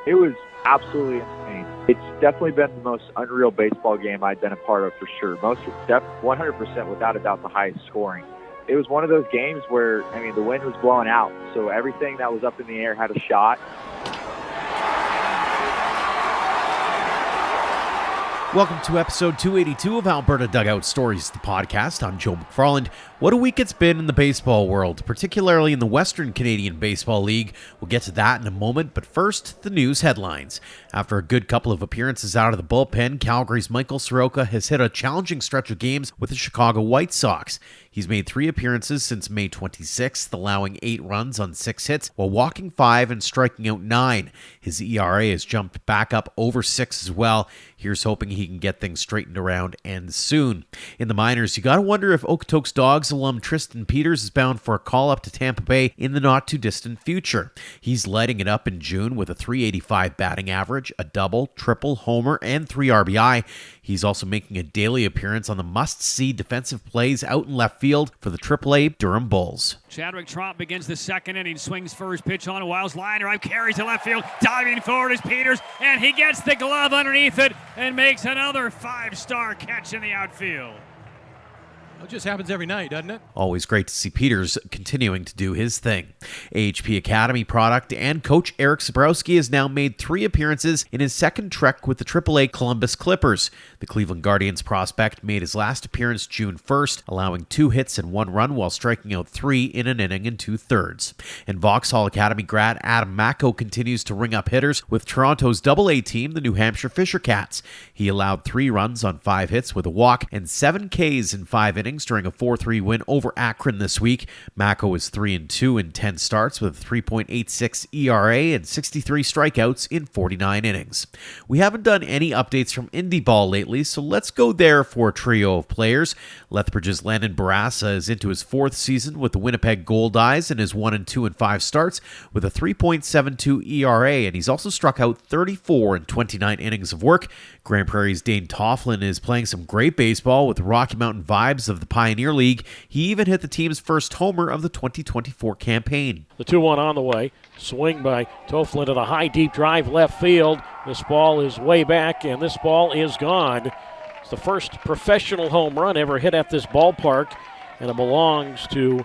It was absolutely insane. It's definitely been the most unreal baseball game I've been a part of for sure. 100% without a doubt the highest scoring. It was one of those games where, the wind was blowing out, so everything that was up in the air had a shot. Welcome to episode 282 of Alberta Dugout Stories, the podcast. I'm Joe McFarland. What a week it's been in the baseball world, particularly in the Western Canadian Baseball League. We'll get to that in a moment, but first, the news headlines. After a good couple of appearances out of the bullpen, Calgary's Michael Soroka has hit a challenging stretch of games with the Chicago White Sox. He's made 3 appearances since May 26th, allowing 8 runs on 6 hits, while walking 5 and striking out 9. His ERA has jumped back up over 6 as well. Here's hoping he can get things straightened around and soon. In the minors, you gotta wonder if Okotoks Dogs alum Tristan Peters is bound for a call up to Tampa Bay in the not too distant future. He's lighting it up in June with a .385 batting average, a double, triple, homer, and 3 RBI. He's also making a daily appearance on the must-see defensive plays out in left field for the AAA Durham Bulls. Chadwick Tromp begins the second inning, swings first pitch on a Wiles line drive, carries to left field, diving forward is Peters, and he gets the glove underneath it and makes another 5-star catch in the outfield. It just happens every night, doesn't it? Always great to see Peters continuing to do his thing. AHP Academy product and coach Eric Zabrowski has now made 3 appearances in his second trek with the AAA Columbus Clippers. The Cleveland Guardians prospect made his last appearance June 1st, allowing 2 hits and 1 run while striking out 3 in an inning and 2/3. And Vauxhall Academy grad Adam Mako continues to ring up hitters with Toronto's AA team, the New Hampshire Fisher Cats. He allowed 3 runs on 5 hits with a walk and 7 Ks in 5 innings during a 4-3 win over Akron this week. Mako is 3-2 in 10 starts with a 3.86 ERA and 63 strikeouts in 49 innings. We haven't done any updates from Indie Ball lately, so let's go there for a trio of players. Lethbridge's Landon Barassa is into his 4th season with the Winnipeg Goldeyes and is 1-2 in 5 starts with a 3.72 ERA, and he's also struck out 34 in 29 innings of work. Grand Prairie's Dane Tofflin is playing some great baseball with the Rocky Mountain vibes of the Pioneer League. He even hit the team's first homer of the 2024 campaign. The 2-1 on the way. Swing by Tofflin to the high, deep drive left field. This ball is way back, and this ball is gone. It's the first professional home run ever hit at this ballpark, and it belongs to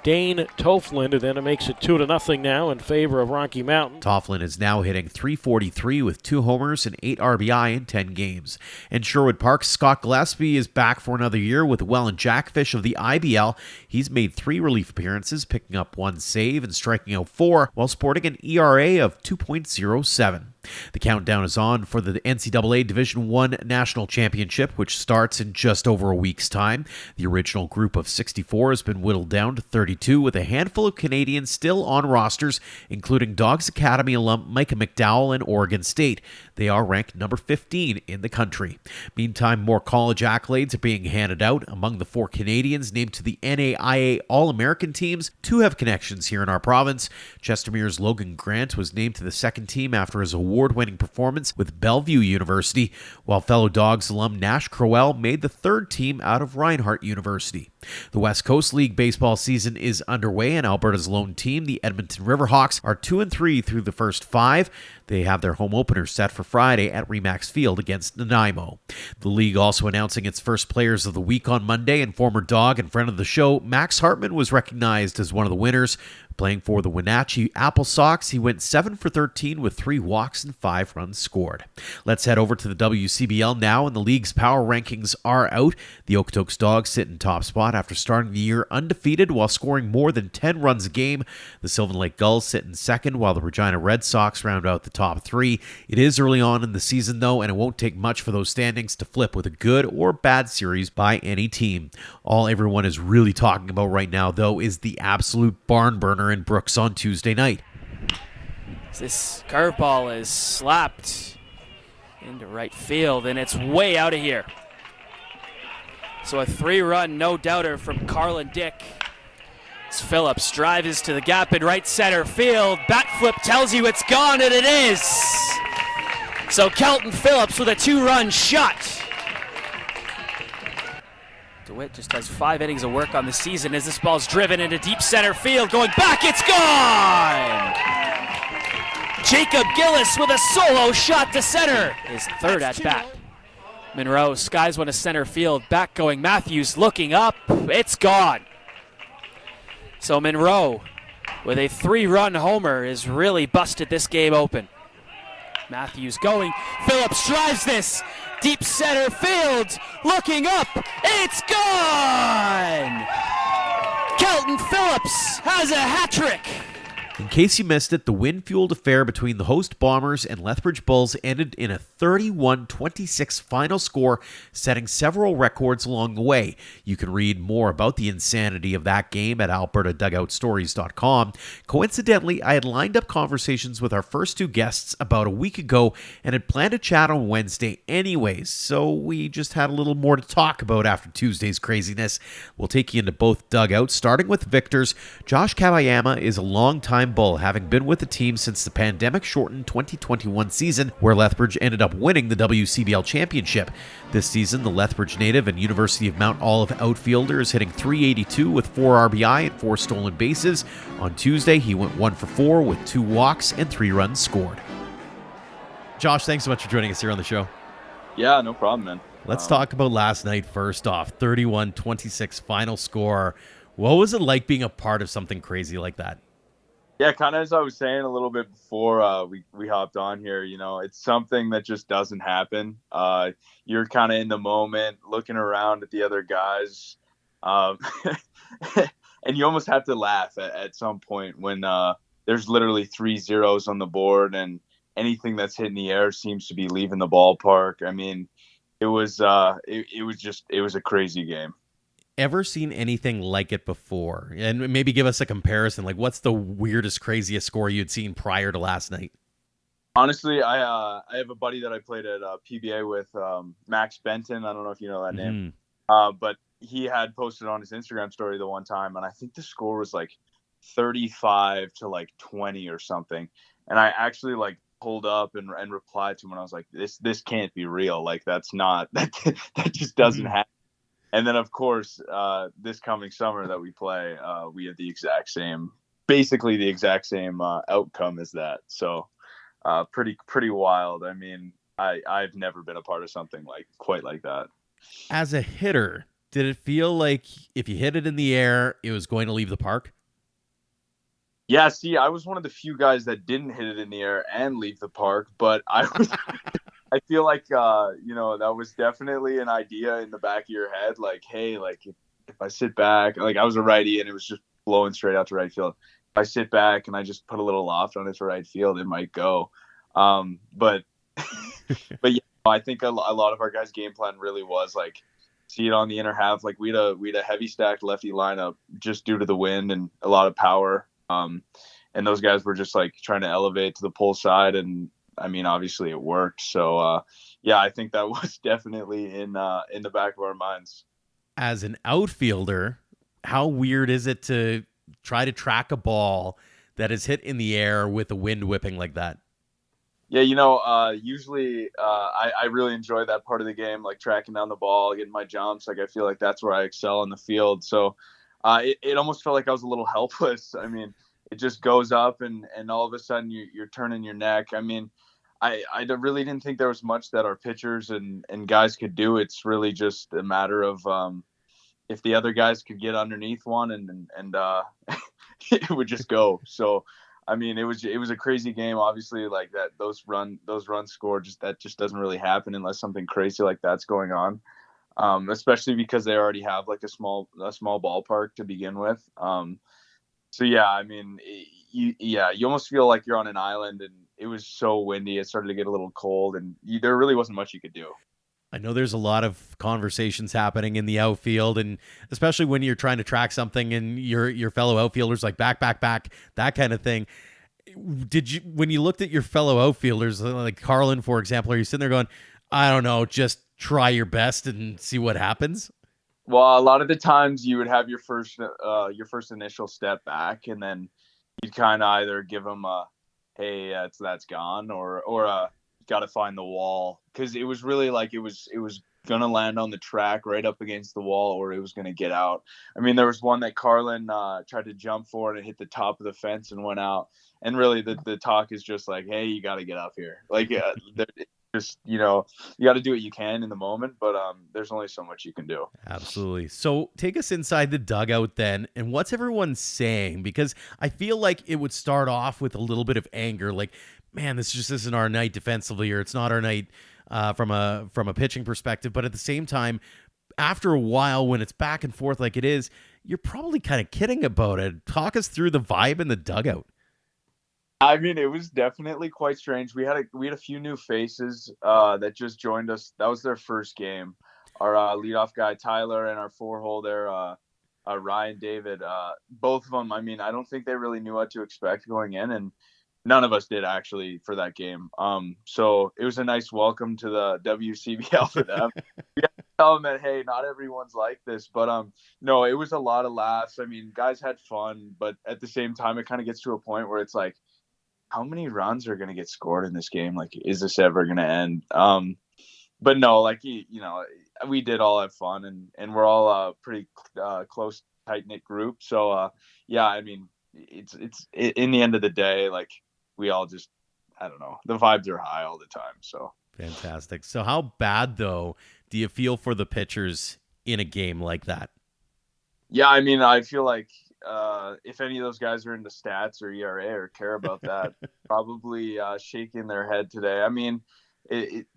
Dane Tofflin, and then it makes it 2-0 now in favor of Rocky Mountain. Tofflin is now hitting .343 with 2 homers and 8 RBI in 10 games. And Sherwood Park's Scott Gillespie is back for another year with the Welland Jackfish of the IBL. He's made 3 relief appearances, picking up 1 save and striking out 4, while sporting an ERA of 2.07. The countdown is on for the NCAA Division I National Championship, which starts in just over a week's time. The original group of 64 has been whittled down to 32, with a handful of Canadians still on rosters, including Dogs Academy alum Micah McDowell and Oregon State. They are ranked number 15 in the country. Meantime, more college accolades are being handed out. Among the 4 Canadians named to the NAIA All-American teams, 2 have connections here in our province. Chestermere's Logan Grant was named to the 2nd team after his award-winning performance with Bellevue University, while fellow Dogs alum Nash Crowell made the 3rd team out of Reinhardt University. The West Coast League baseball season is underway, and Alberta's lone team, the Edmonton Riverhawks, are 2-3 through the first 5. They have their home opener set for Friday at Remax Field against Nanaimo. The league also announcing its first Players of the Week on Monday, and former Dog and friend of the show, Max Hartman, was recognized as one of the winners. Playing for the Wenatchee Apple Sox, he went 7 for 13 with 3 walks and 5 runs scored. Let's head over to the WCBL now, and the league's power rankings are out. The Okotoks Dogs sit in top spot after starting the year undefeated while scoring more than 10 runs a game. The Sylvan Lake Gulls sit in second, while the Regina Red Sox round out the top 3. It is early on in the season, though, and it won't take much for those standings to flip with a good or bad series by any team. All everyone is really talking about right now, though, is the absolute barn burner in Brooks on Tuesday night. This curveball is slapped into right field, and it's way out of here. So a 3-run no-doubter from Carlin Dick. As Phillips drives to the gap in right center field. Bat flip tells you it's gone, and it is. So Kelton Phillips with a 2-run shot. DeWitt just has 5 innings of work on the season as this ball's driven into deep center field. Going back, it's gone! Jacob Gillis with a solo shot to center. His third at bat. Monroe skies one to center field. Back going Matthews looking up. It's gone. So Monroe with a 3-run homer has really busted this game open. Matthews going. Phillips drives this. Deep center field. Looking up. It's gone! Kelton Phillips has a hat trick. In case you missed it, the wind-fueled affair between the host Bombers and Lethbridge Bulls ended in a 31-26 final score, setting several records along the way. You can read more about the insanity of that game at albertadugoutstories.com. Coincidentally, I had lined up conversations with our first two guests about a week ago and had planned to chat on Wednesday anyways, so we just had a little more to talk about after Tuesday's craziness. We'll take you into both dugouts, starting with Victor's. Josh Kabayama is a long-time Bull, having been with the team since the pandemic-shortened 2021 season, where Lethbridge ended up winning the WCBL championship. This season, the Lethbridge native and University of Mount Olive outfielder is hitting .382 with 4 RBI and 4 stolen bases. On Tuesday, he went 1 for 4 with 2 walks and 3 runs scored. Josh, thanks so much for joining us here on the show. Yeah, no problem, man. Let's talk about last night first off. 31-26 final score. What was it like being a part of something crazy like that? Yeah, kind of as I was saying a little bit before we hopped on here, you know, it's something that just doesn't happen. You're kind of in the moment, looking around at the other guys, and you almost have to laugh at some point when there's literally 3 zeros on the board and anything that's hitting the air seems to be leaving the ballpark. I mean, it was a crazy game. Ever seen anything like it before? And maybe give us a comparison. Like, what's the weirdest, craziest score you'd seen prior to last night? Honestly, I have a buddy that I played at PBA with, Max Benton. I don't know if you know that name, but he had posted on his Instagram story the one time, and I think the score was like 35-20 or something. And I actually pulled up and replied to him, and I was like, "This can't be real. Like, that's not that just doesn't happen." And then, of course, this coming summer that we play, we have basically the exact same outcome as that. So pretty wild. I mean, I've never been a part of something quite like that. As a hitter, did it feel like if you hit it in the air, it was going to leave the park? Yeah, see, I was one of the few guys that didn't hit it in the air and leave the park, but I feel like, that was definitely an idea in the back of your head. Like, hey, if I sit back, I was a righty and it was just blowing straight out to right field. If I sit back and I just put a little loft on it to right field, it might go. But yeah, I think a lot of our guys' game plan really was see it on the inner half. We had a heavy stacked lefty lineup just due to the wind and a lot of power. And those guys were just trying to elevate to the pull side, and I mean, obviously it worked. So, yeah, I think that was definitely in the back of our minds. As an outfielder, how weird is it to try to track a ball that is hit in the air with the wind whipping like that? Yeah, usually I really enjoy that part of the game, tracking down the ball, getting my jumps. I feel like that's where I excel in the field. So it almost felt like I was a little helpless. I mean, it just goes up and all of a sudden you're turning your neck. I mean, I really didn't think there was much that our pitchers and guys could do. It's really just a matter of if the other guys could get underneath one and it would just go. So, I mean, it was a crazy game. Obviously, those runs scored, that just doesn't really happen unless something crazy like that's going on. Especially because they already have a small ballpark to begin with. So yeah, I mean, you almost feel like you're on an island, and it was so windy. It started to get a little cold, and there really wasn't much you could do. I know there's a lot of conversations happening in the outfield, and especially when you're trying to track something and your fellow outfielders back, that kind of thing. When you looked at your fellow outfielders, like Carlin, for example, are you sitting there going, I don't know, just try your best and see what happens? Well, a lot of the times you would have your first initial step back, and then you'd kind of either give them a, hey, that's gone, or got to find the wall, because it was really it was going to land on the track right up against the wall or it was going to get out. I mean, there was one that Carlin tried to jump for and it hit the top of the fence and went out. And really the talk is just like, hey, you got to get up here. Like, just, you know, you got to do what you can in the moment, but there's only so much you can do. Absolutely. So take us inside the dugout then, and what's everyone saying? Because I feel like it would start off with a little bit of anger, like, man, this just isn't our night defensively, or it's not our night from a pitching perspective. But at the same time, after a while, when it's back and forth like it is, you're probably kind of kidding about it. Talk us through the vibe in the dugout. I mean, it was definitely quite strange. We had a few new faces that just joined us. That was their first game. Our leadoff guy Tyler and our four-hole there, Ryan David. Both of them. I mean, I don't think they really knew what to expect going in, and none of us did actually for that game. So it was a nice welcome to the WCBL for them. We had to tell them that, hey, not everyone's like this, but no, it was a lot of laughs. I mean, guys had fun, but at the same time, it kind of gets to a point where it's like, how many runs are going to get scored in this game? Like, is this ever going to end? But no, like, you know, we did all have fun and we're all a pretty close, tight knit group. So, yeah, I mean, it's in the end of the day, like we all just, I don't know, the vibes are high all the time. So fantastic. So how bad though do you feel for the pitchers in a game like that? Yeah, I mean, I feel like, if any of those guys are into stats or ERA or care about that, probably shaking their head today. I mean,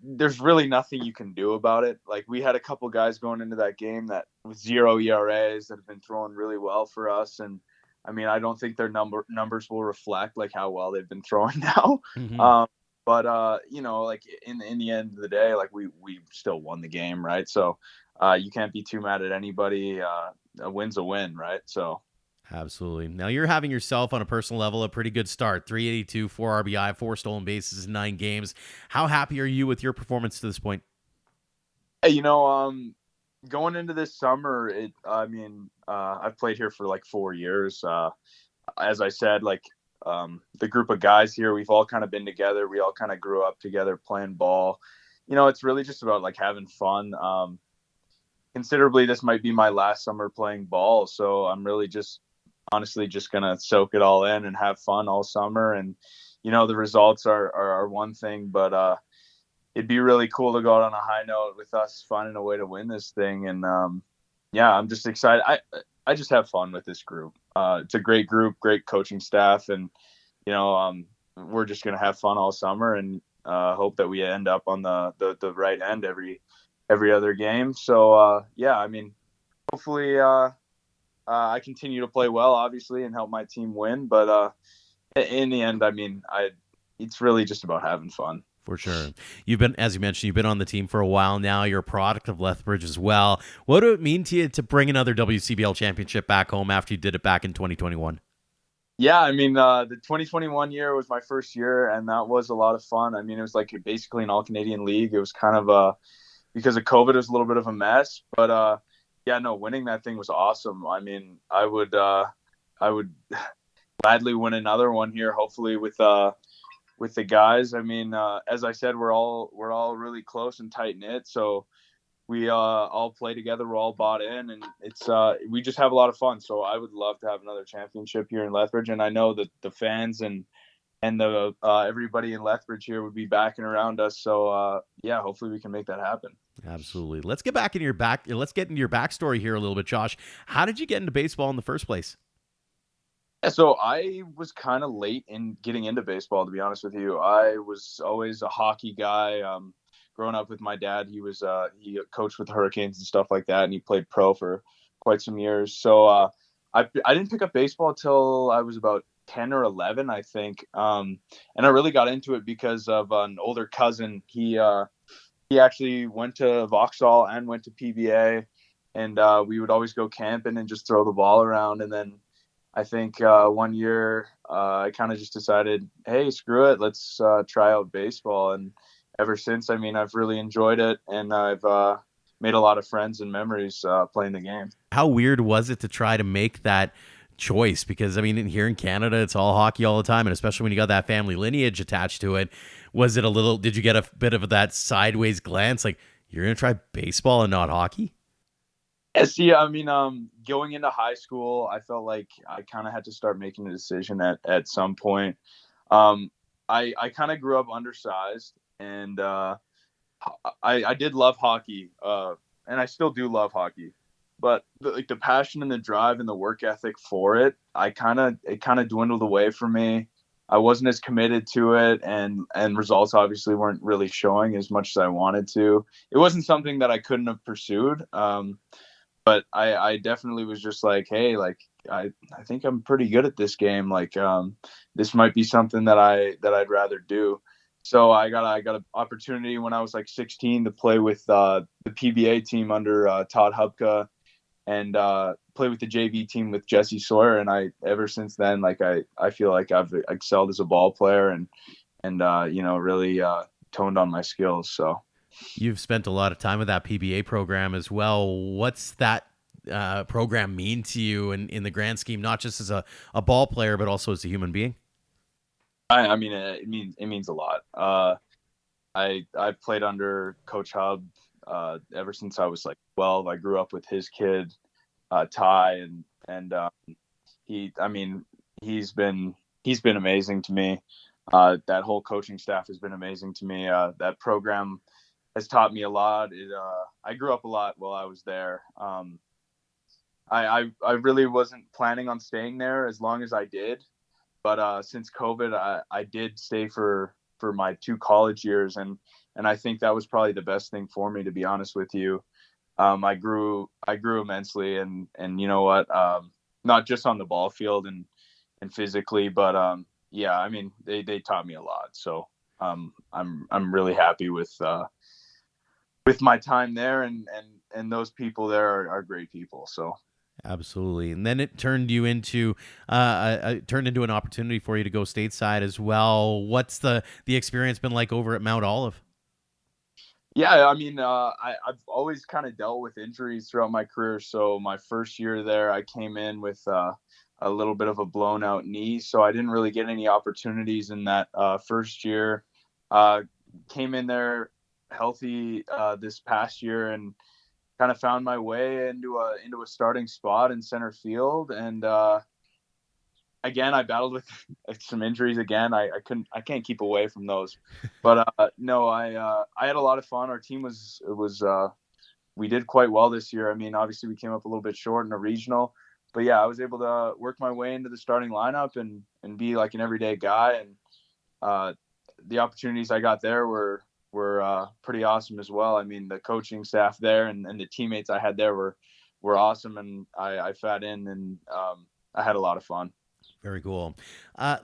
there's really nothing you can do about it. Like, we had a couple guys going into that game that with 0 ERAs that have been throwing really well for us. And I mean, I don't think their numbers will reflect like how well they've been throwing now. Mm-hmm. But you know, like in the end of the day, like we still won the game, right? So you can't be too mad at anybody. A win's a win, right? So. Absolutely. Now you're having yourself on a personal level a pretty good start. 382, 4 RBI, 4 stolen bases in 9 games. How happy are you with your performance to this point? You know, going into this summer, I've played here for like 4 years. As I said, like the group of guys here, we've all kind of been together. We all kind of grew up together playing ball. You know, it's really just about like having fun. Considerably, this might be my last summer playing ball. So I'm really honestly just gonna soak it all in and have fun all summer. And you know, the results are one thing, but it'd be really cool to go out on a high note with us finding a way to win this thing. And yeah, I'm just excited. I just have fun with this group. It's a great group, great coaching staff, and you know, we're just gonna have fun all summer and hope that we end up on the right end every other game. So yeah, I mean, hopefully I continue to play well, obviously, and help my team win. But in the end, I mean, it's really just about having fun. For sure. You've been, as you mentioned, you've been on the team for a while now. You're a product of Lethbridge as well. What do it mean to you to bring another WCBL championship back home after you did it back in 2021? Yeah, I mean, the 2021 year was my first year, and that was a lot of fun. I mean, it was like basically an all-Canadian league. It was kind of because of COVID, it was a little bit of a mess. But yeah, no, winning that thing was awesome. I mean, I would gladly win another one here, hopefully with the guys. I mean, as I said, we're all really close and tight knit, so we all play together. We're all bought in, and it's we just have a lot of fun. So I would love to have another championship here in Lethbridge, and I know that the fans and the everybody in Lethbridge here would be backing around us. So yeah, hopefully we can make that happen. Absolutely. Let's get into your backstory here a little bit, Josh. How did you get into baseball in the first place? Yeah, so I was kind of late in getting into baseball, to be honest with you. I was always a hockey guy. Growing up with my dad, he coached with the Hurricanes and stuff like that, and he played pro for quite some years. So I didn't pick up baseball until I was about 10 or 11, I think. And I really got into it because of an older cousin. He actually went to Vauxhall and went to PBA, and we would always go camping and just throw the ball around. And then I think one year I kind of just decided, hey, screw it, let's try out baseball. And ever since, I mean, I've really enjoyed it, and I've made a lot of friends and memories playing the game. How weird was it to try to make that choice? Because, I mean, here in Canada, it's all hockey all the time, and especially when you got that family lineage attached to it. Was it did you get a bit of that sideways glance? Like, You're going to try baseball and not hockey? Yeah, see, I mean, going into high school, I felt like I kind of had to start making a decision at some point. Um, I kind of grew up undersized, and I did love hockey, and I still do love hockey. But the passion and the drive and the work ethic for it, it kind of dwindled away for me. I wasn't as committed to it, and results obviously weren't really showing as much as I wanted to. It wasn't something that I couldn't have pursued. But I definitely was just like, hey, like I think I'm pretty good at this game. Like this might be something that I'd rather do. So I got an opportunity when I was like 16 to play with the PBA team under Todd Hubka, and play with the JV team with Jesse Sawyer. And I ever since then, like I feel like I've excelled as a ball player and really toned on my skills. So. You've spent a lot of time with that PBA program as well. What's that program mean to you in the grand scheme, not just as a ball player, but also as a human being? I mean, it means a lot. I've played under Coach Hub ever since I was like 12. I grew up with his kid, Ty, and he's been amazing to me. That whole coaching staff has been amazing to me. That program has taught me a lot. I grew up a lot while I was there. I really wasn't planning on staying there as long as I did, but since COVID, I did stay for my 2 college years, and I think that was probably the best thing for me, to be honest with you. I grew immensely, and you know what, not just on the ball field and physically, but yeah, I mean they taught me a lot. So I'm really happy with my time there, and those people there are great people. So. Absolutely. And then it turned you into turned into an opportunity for you to go stateside as well. What's the experience been like over at Mount Olive? Yeah, I mean, I've always kind of dealt with injuries throughout my career. So my first year there, I came in with a little bit of a blown out knee. So I didn't really get any opportunities in that first year. Came in there healthy this past year, and kind of found my way into a starting spot in center field. And again, I battled with some injuries again. I can't keep away from those, but no, I had a lot of fun. Our team we did quite well this year. I mean, obviously we came up a little bit short in a regional, but yeah, I was able to work my way into the starting lineup and be like an everyday guy. And the opportunities I got there were pretty awesome as well. I mean, the coaching staff there and the teammates I had there were awesome, and I fat in, and I had a lot of fun. Very cool.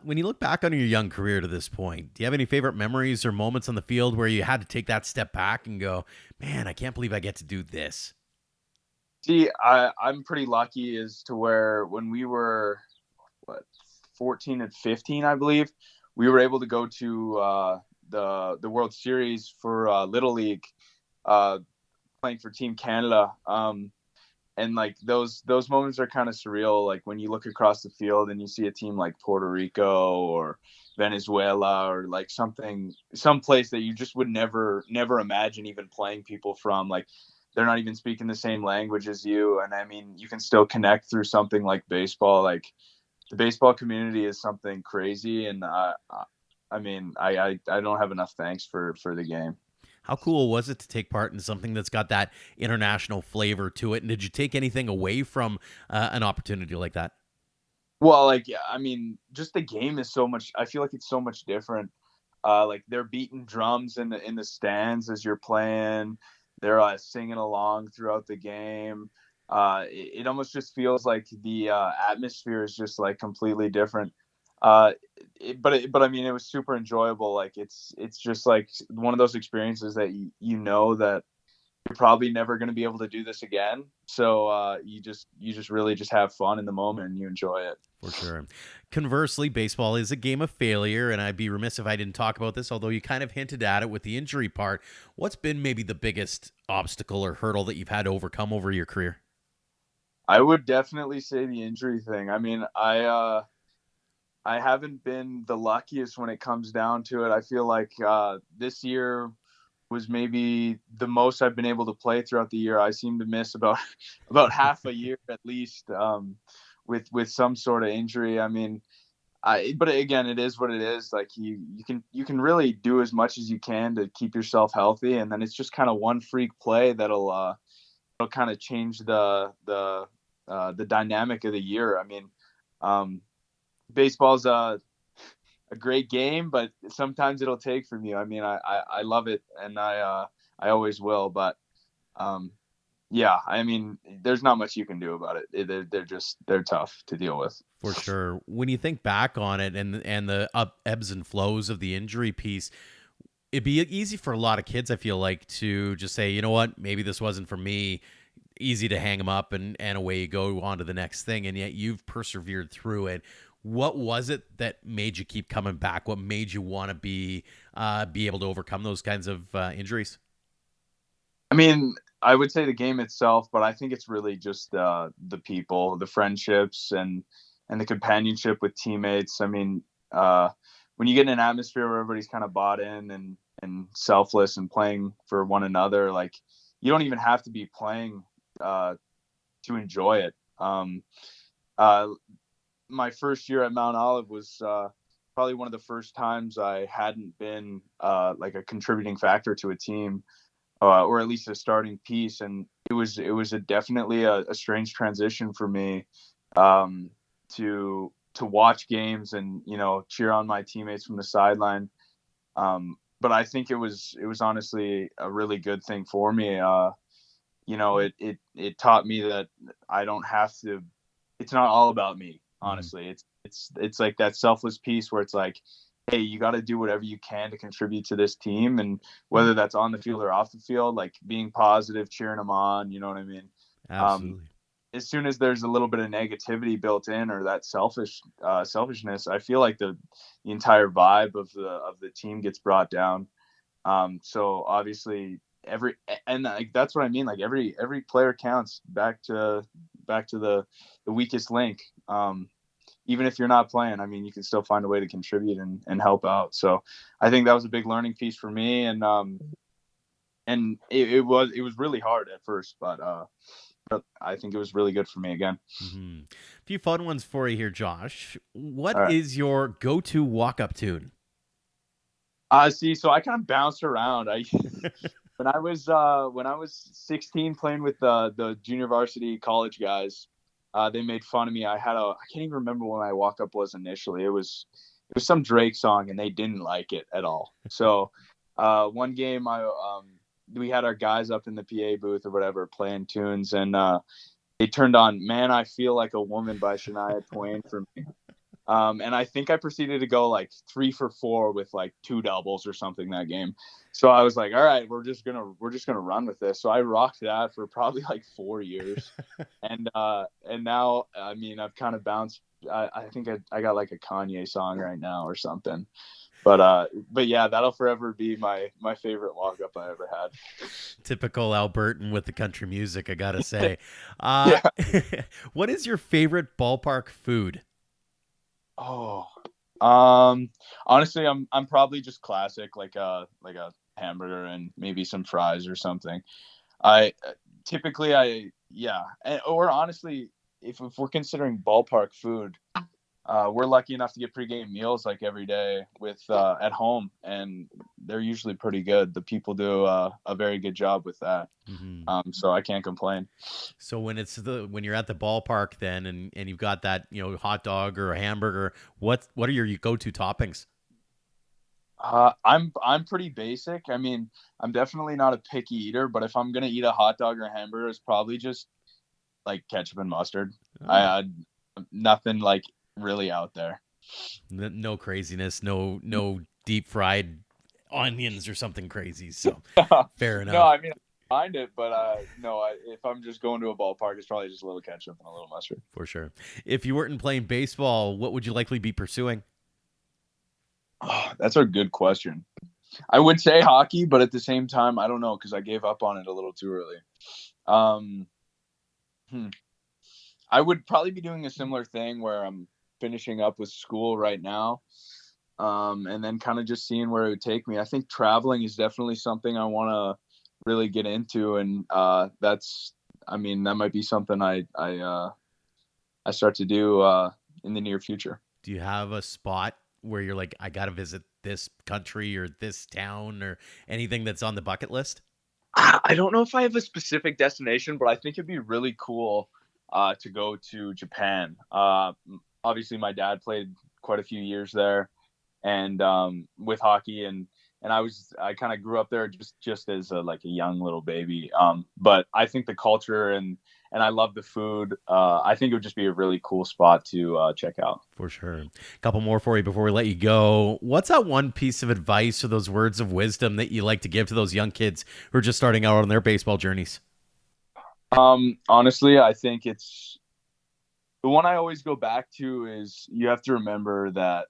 When you look back on your young career to this point, do you have any favorite memories or moments on the field where you had to take that step back and go, man, I can't believe I get to do this? See, I'm pretty lucky as to where when we were 14 and 15, I believe, we were able to go to the World Series for Little League, playing for Team Canada. And like those moments are kind of surreal. Like when you look across the field and you see a team like Puerto Rico or Venezuela or like some place that you just would never imagine even playing people from. Like they're not even speaking the same language as you, and I mean you can still connect through something like baseball. Like the baseball community is something crazy, and I mean I don't have enough thanks for the game. How cool was it to take part in something that's got that international flavor to it? And did you take anything away from an opportunity like that? Well, like, yeah, I mean, just the game is so much. I feel like it's so much different. Like they're beating drums in the stands as you're playing. They're singing along throughout the game. It almost just feels like the atmosphere is just like completely different. But I mean, it was super enjoyable. Like it's just like one of those experiences that you know that you're probably never going to be able to do this again. So you just really just have fun in the moment and you enjoy it. For sure. Conversely, baseball is a game of failure, and I'd be remiss if I didn't talk about this, although you kind of hinted at it with the injury part. What's been maybe the biggest obstacle or hurdle that you've had to overcome over your career? I would definitely say the injury thing. I mean, I haven't been the luckiest when it comes down to it. I feel like this year was maybe the most I've been able to play throughout the year. I seem to miss about about half a year at least with some sort of injury. I mean, but again, it is what it is. Like you can really do as much as you can to keep yourself healthy, and then it's just kind of one freak play that'll kind of change the dynamic of the year. I mean, baseball's a great game, but sometimes it'll take from you. I mean, I love it, and I always will. But yeah, I mean, there's not much you can do about it. They're tough to deal with. For sure. When you think back on it and the ebbs and flows of the injury piece, it'd be easy for a lot of kids, I feel like, to just say, you know what, maybe this wasn't for me. Easy to hang them up and away you go on to the next thing. And yet you've persevered through it. What was it that made you keep coming back? What made you want to be able to overcome those kinds of injuries? I mean, I would say the game itself, but I think it's really just the people, the friendships, and the companionship with teammates. I mean, when you get in an atmosphere where everybody's kind of bought in and selfless and playing for one another, like you don't even have to be playing to enjoy it. My first year at Mount Olive was probably one of the first times I hadn't been like a contributing factor to a team. Or at least a starting piece, and it was definitely a strange transition for me to watch games and cheer on my teammates from the sideline. But I think it was honestly a really good thing for me. It taught me that I don't have to. It's not all about me. Honestly, it's like that selfless piece where it's like, hey, you got to do whatever you can to contribute to this team, and whether that's on the field or off the field, like being positive, cheering them on. You know what I mean? Absolutely. As soon as there's a little bit of negativity built in or that selfishness, I feel like the entire vibe of the team gets brought down. So obviously that's what I mean. Like every player counts back to the weakest link. Even if you're not playing, I mean, you can still find a way to contribute and help out. So I think that was a big learning piece for me. And it was really hard at first, but I think it was really good for me again. Mm-hmm. A few fun ones for you here, Josh. What All right. is your go-to walk-up tune? So I kind of bounced around. When I was 16 playing with the junior varsity college guys, they made fun of me. I can't even remember what my walk-up was initially. It was some Drake song, and they didn't like it at all. So one game we had our guys up in the PA booth or whatever playing tunes, and they turned on "Man, I Feel Like a Woman" by Shania Twain for me. And I think I proceeded to go like 3 for 4 with like 2 doubles or something that game. So I was like, all right, we're just gonna run with this. So I rocked that for probably like 4 years, and now I mean I've kind of bounced. I think I got like a Kanye song right now or something. But yeah, that'll forever be my favorite walk up I ever had. Typical Albertan with the country music, I gotta say. Yeah. What is your favorite ballpark food? Oh, honestly, I'm probably just classic, like a hamburger and maybe some fries or something. Or honestly, if we're considering ballpark food, we're lucky enough to get pregame meals like every day with at home, and they're usually pretty good. The people do a very good job with that. Mm-hmm. So I can't complain. So when you're at the ballpark then and you've got that hot dog or a hamburger, what are your go-to toppings? I'm pretty basic. I mean, I'm definitely not a picky eater, but if I'm gonna eat a hot dog or a hamburger, it's probably just like ketchup and mustard. Oh. Nothing like really out there. No craziness, no deep fried onions or something crazy. So fair enough. No, I mean I find it, but no. If I'm just going to a ballpark, it's probably just a little ketchup and a little mustard. For sure. If you weren't playing baseball, what would you likely be pursuing? Oh, that's a good question. I would say hockey, but at the same time, I don't know because I gave up on it a little too early. I would probably be doing a similar thing where I'm finishing up with school right now. and then kind of just seeing where it would take me. I think traveling is definitely something I want to really get into, and that might be something I start to do in the near future. Do you have a spot where you're like, I got to visit this country or this town or anything that's on the bucket list? I don't know if I have a specific destination, but I think it'd be really cool to go to Japan. Obviously, my dad played quite a few years there, and with hockey, and I kind of grew up there just as a young little baby. But I think the culture and I love the food. I think it would just be a really cool spot to check out. For sure. A couple more for you before we let you go. What's that one piece of advice or those words of wisdom that you like to give to those young kids who are just starting out on their baseball journeys? Honestly, I think it's the one I always go back to is you have to remember that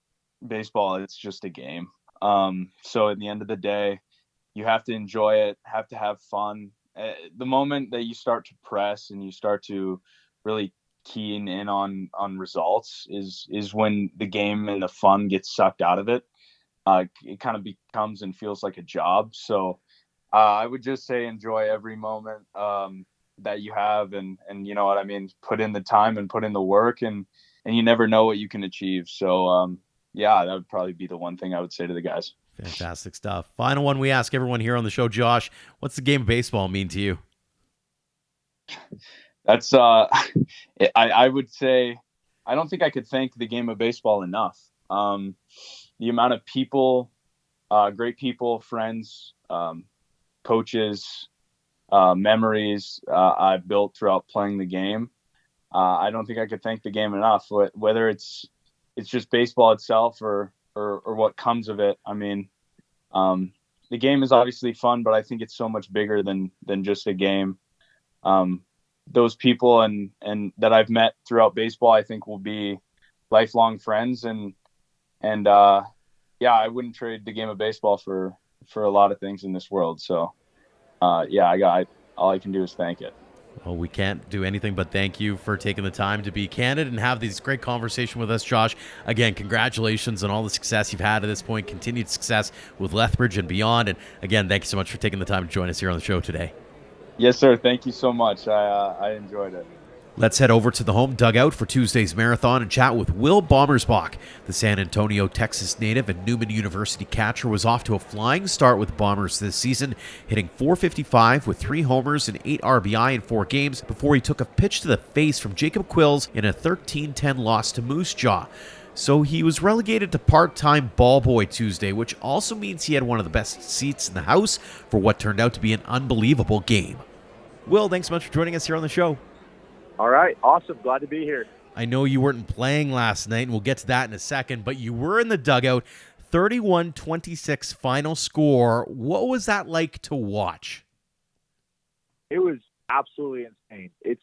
baseball, it's just a game. So at the end of the day, you have to enjoy it, have to have fun. The moment that you start to press and you start to really keen in on results is when the game and the fun gets sucked out of it. It kind of becomes and feels like a job. So I would just say enjoy every moment that you have, and you know what I mean, put in the time and put in the work, and you never know what you can achieve. So yeah, that would probably be the one thing I would say to the guys. Fantastic stuff. Final one we ask everyone here on the show, Josh. What's the game of baseball mean to you? That's I would say I don't think I could thank the game of baseball enough. The amount of people, great people, friends, coaches, memories I've built throughout playing the game. I don't think I could thank the game enough. Whether it's just baseball itself or what comes of it. I mean, the game is obviously fun, but I think it's so much bigger than just a game. Those people and that I've met throughout baseball, I think will be lifelong friends. And yeah, I wouldn't trade the game of baseball for a lot of things in this world. So yeah, all I can do is thank it. Well, we can't do anything but thank you for taking the time to be candid and have this great conversation with us, Josh. Again, congratulations on all the success you've had at this point, continued success with Lethbridge and beyond. And again, thank you so much for taking the time to join us here on the show today. Yes, sir. Thank you so much. I enjoyed it. Let's head over to the home dugout for Tuesday's marathon and chat with Will Bomersbach. The San Antonio, Texas native and Newman University catcher was off to a flying start with Bombers this season, hitting .455 with 3 homers and 8 RBI in 4 games before he took a pitch to the face from Jacob Quills in a 13-10 loss to Moose Jaw. So he was relegated to part-time ball boy Tuesday, which also means he had one of the best seats in the house for what turned out to be an unbelievable game. Will, thanks so much for joining us here on the show. All right. Awesome. Glad to be here. I know you weren't playing last night, and we'll get to that in a second, but you were in the dugout. 31-26 final score. What was that like to watch? It was absolutely insane. It's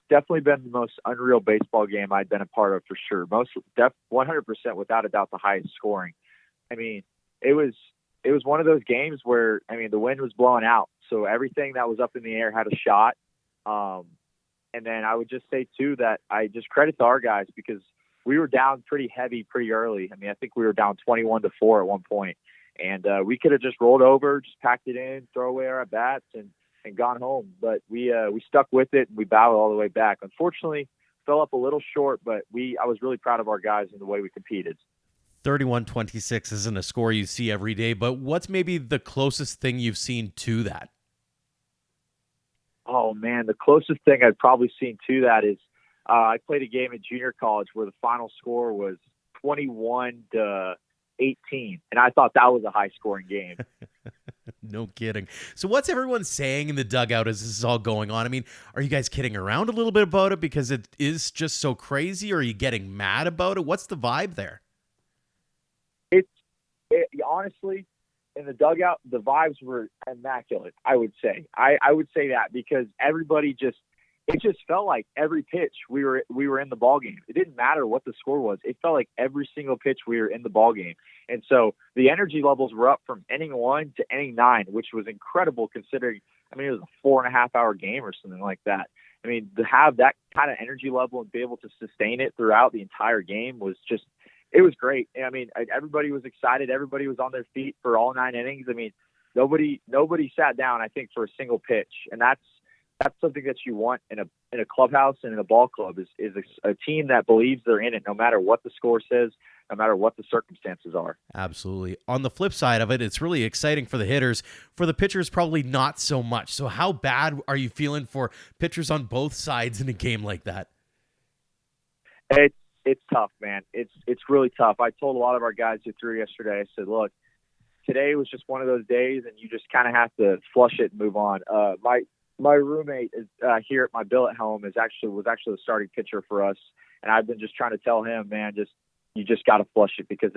definitely been the most unreal baseball game I've been a part of for sure. 100% without a doubt the highest scoring. I mean, it was one of those games where, I mean, the wind was blowing out, so everything that was up in the air had a shot. And then I would just say, too, that I just credit to our guys because we were down pretty heavy pretty early. I mean, I think we were down 21-4 at one point. And we could have just rolled over, just packed it in, throw away our bats, and gone home. But we stuck with it, and we battled all the way back. Unfortunately, fell up a little short, but I was really proud of our guys and the way we competed. 31-26 isn't a score you see every day, but what's maybe the closest thing you've seen to that? Oh, man, the closest thing I've probably seen to that is I played a game at junior college where the final score was 21-18, and I thought that was a high-scoring game. No kidding. So what's everyone saying in the dugout as this is all going on? I mean, are you guys kidding around a little bit about it because it is just so crazy, or are you getting mad about it? What's the vibe there? Honestly, in the dugout, the vibes were immaculate, I would say. I would say that because everybody it just felt like every pitch we were in the ball game. It didn't matter what the score was. It felt like every single pitch we were in the ball game. And so the energy levels were up from inning 1 to inning 9, which was incredible considering, I mean, it was a 4.5-hour game or something like that. I mean, to have that kind of energy level and be able to sustain it throughout the entire game was just, it was great. I mean, everybody was excited. Everybody was on their feet for all 9 innings. I mean, nobody sat down, I think, for a single pitch, and that's something that you want in a clubhouse and in a ball club is a team that believes they're in it, no matter what the score says, no matter what the circumstances are. Absolutely. On the flip side of it, it's really exciting for the hitters. For the pitchers, probably not so much. So how bad are you feeling for pitchers on both sides in a game like that? It's tough, man. It's really tough. I told a lot of our guys who threw yesterday, I said, look, today was just one of those days, and you just kind of have to flush it and move on. My roommate is here at my billet home was actually the starting pitcher for us, and I've been just trying to tell him, man, you just got to flush it, because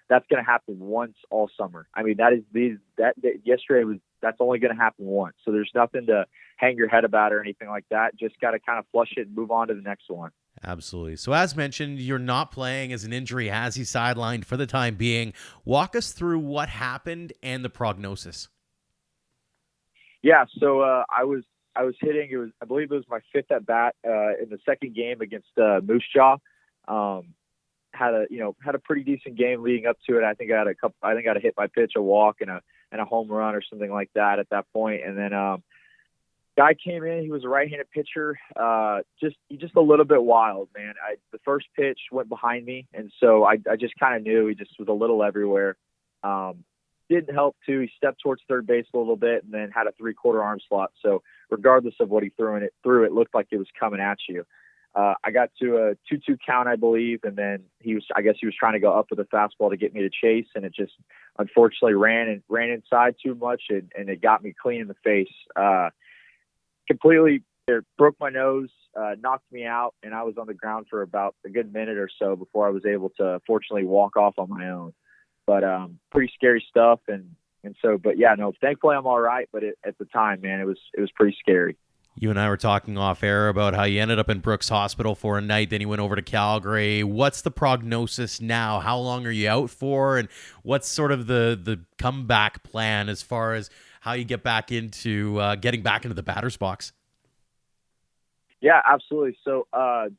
that's going to happen once all summer. I mean, yesterday that's only going to happen once, so there's nothing to hang your head about or anything like that. Just got to kind of flush it and move on to the next one. Absolutely. So as mentioned, you're not playing as an injury has you sidelined for the time being. Walk us through what happened and the prognosis. Yeah, so I was hitting. I believe it was my 5th at bat in the second game against Moose Jaw. Had a pretty decent game leading up to it. I think I had a hit by pitch, a walk, and a home run or something like that at that point. And then guy came in. He was a right-handed pitcher. Just a little bit wild, man. The first pitch went behind me, and so I just kind of knew he just was a little everywhere. Didn't help too. He stepped towards third base a little bit and then had a 3/4 arm slot. So regardless of what he threw, it looked like it was coming at you. I got to a 2-2 count, I believe, and then he was trying to go up with a fastball to get me to chase, and it just unfortunately ran inside too much, and it got me clean in the face. Completely broke my nose, knocked me out, and I was on the ground for about a good minute or so before I was able to fortunately walk off on my own. But pretty scary stuff, and so, but yeah, no, thankfully I'm all right. But at the time, man, it was pretty scary. You and I were talking off air about how you ended up in Brooks Hospital for a night, then you went over to Calgary. What's the prognosis now? How long are you out for, and what's sort of the comeback plan as far as how you get back into getting back into the batter's box? Yeah, absolutely. So,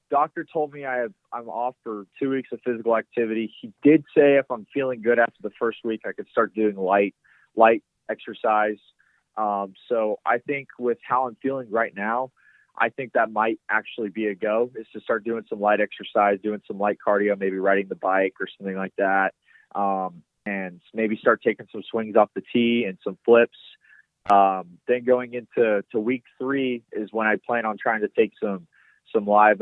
doctor told me I'm off for 2 weeks of physical activity. He did say if I'm feeling good after the first week, I could start doing light exercise. So I think with how I'm feeling right now, I think that might actually be a go, is to start doing some light exercise, doing some light cardio, maybe riding the bike or something like that. And maybe start taking some swings off the tee and some flips. Then going into week 3 is when I plan on trying to take some live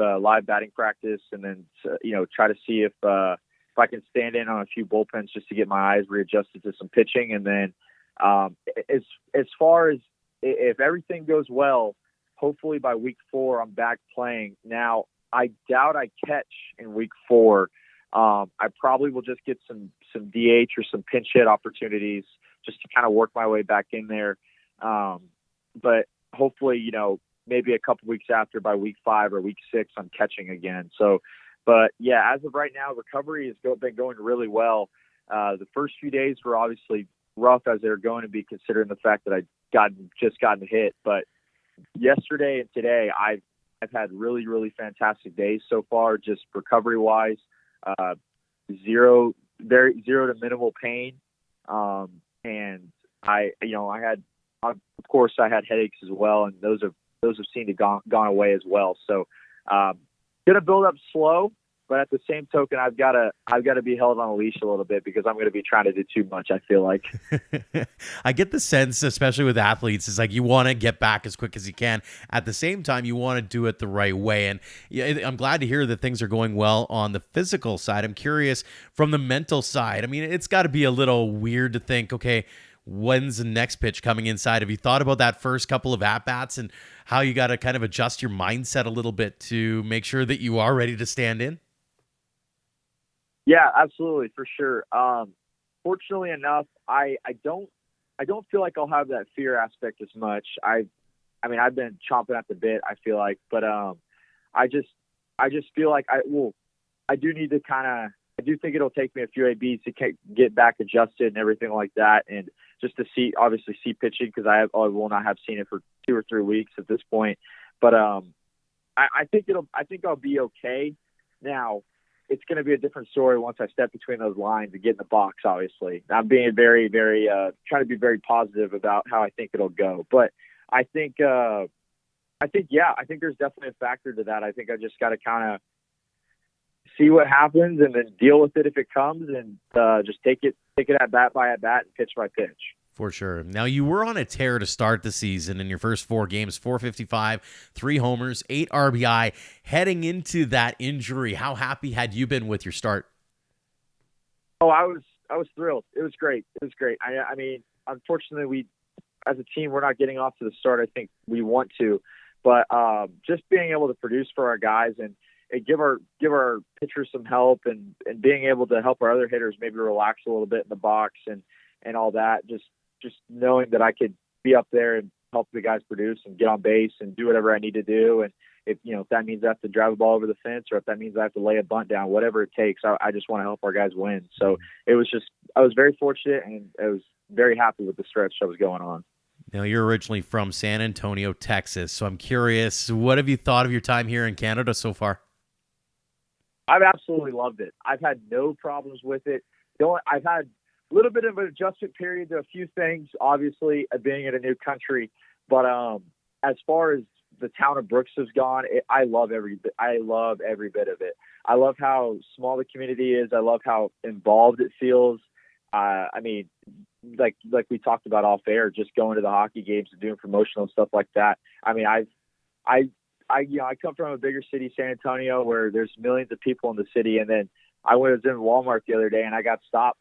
batting practice, and then try to see if I can stand in on a few bullpens just to get my eyes readjusted to some pitching. And then as far as if everything goes well, hopefully by week 4 I'm back playing. Now I doubt I catch in week 4. I probably will just get some DH or some pinch hit opportunities just to kind of work my way back in there. But hopefully, maybe a couple weeks after, by week 5 or week 6, I'm catching again. So, but yeah, as of right now, recovery has been going really well. The first few days were obviously rough, as they're going to be, considering the fact that I just gotten hit. But yesterday and today, I've had really, really fantastic days so far, just recovery wise. Zero to minimal pain. And I had headaches as well, and those have seemed to gone away as well. So, gonna build up slow, but at the same token, I've got to be held on a leash a little bit, because I'm going to be trying to do too much, I feel like. I get the sense, especially with athletes, it's like you want to get back as quick as you can. At the same time, you want to do it the right way. And I'm glad to hear that things are going well on the physical side. I'm curious from the mental side. I mean, it's got to be a little weird to think, okay, when's the next pitch coming inside? Have you thought about that first couple of at-bats and how you got to kind of adjust your mindset a little bit to make sure that you are ready to stand in? Yeah, absolutely, for sure. Fortunately enough, I don't feel like I'll have that fear aspect as much. I've been chomping at the bit, I feel like, but I just feel like I do need to I do think it'll take me a few ABs to get back adjusted and everything like that, and just to see pitching, because I will not have seen it for 2 or 3 weeks at this point. But I think I'll be okay. Now, it's going to be a different story once I step between those lines and get in the box. Obviously, I'm being very, very trying to be very positive about how I think it'll go. But I think there's definitely a factor to that. I think I just got to kind of see what happens and then deal with it if it comes, and just take it at bat by at bat and pitch by pitch. For sure. Now, you were on a tear to start the season in your first 4 games, 455, 3 homers, 8 RBI. Heading into that injury, how happy had you been with your start? Oh, I was thrilled. It was great. I mean, unfortunately, as a team, we're not getting off to the start I think we want to, but just being able to produce for our guys and give our pitchers some help and being able to help our other hitters maybe relax a little bit in the box and all that, just knowing that I could be up there and help the guys produce and get on base and do whatever I need to do. And if that means I have to drive the ball over the fence, or if that means I have to lay a bunt down, whatever it takes, I just want to help our guys win. So I was very fortunate, and I was very happy with the stretch that was going on. Now, you're originally from San Antonio, Texas, so I'm curious, what have you thought of your time here in Canada so far? I've absolutely loved it. I've had no problems with it. I've had a little bit of an adjustment period to a few things, obviously, being in a new country. But as far as the town of Brooks has gone, I love every bit of it. I love how small the community is. I love how involved it feels. I mean, like we talked about off air, just going to the hockey games and doing promotional stuff like that. I mean, I come from a bigger city, San Antonio, where there's millions of people in the city, and then I was in Walmart the other day and I got stopped.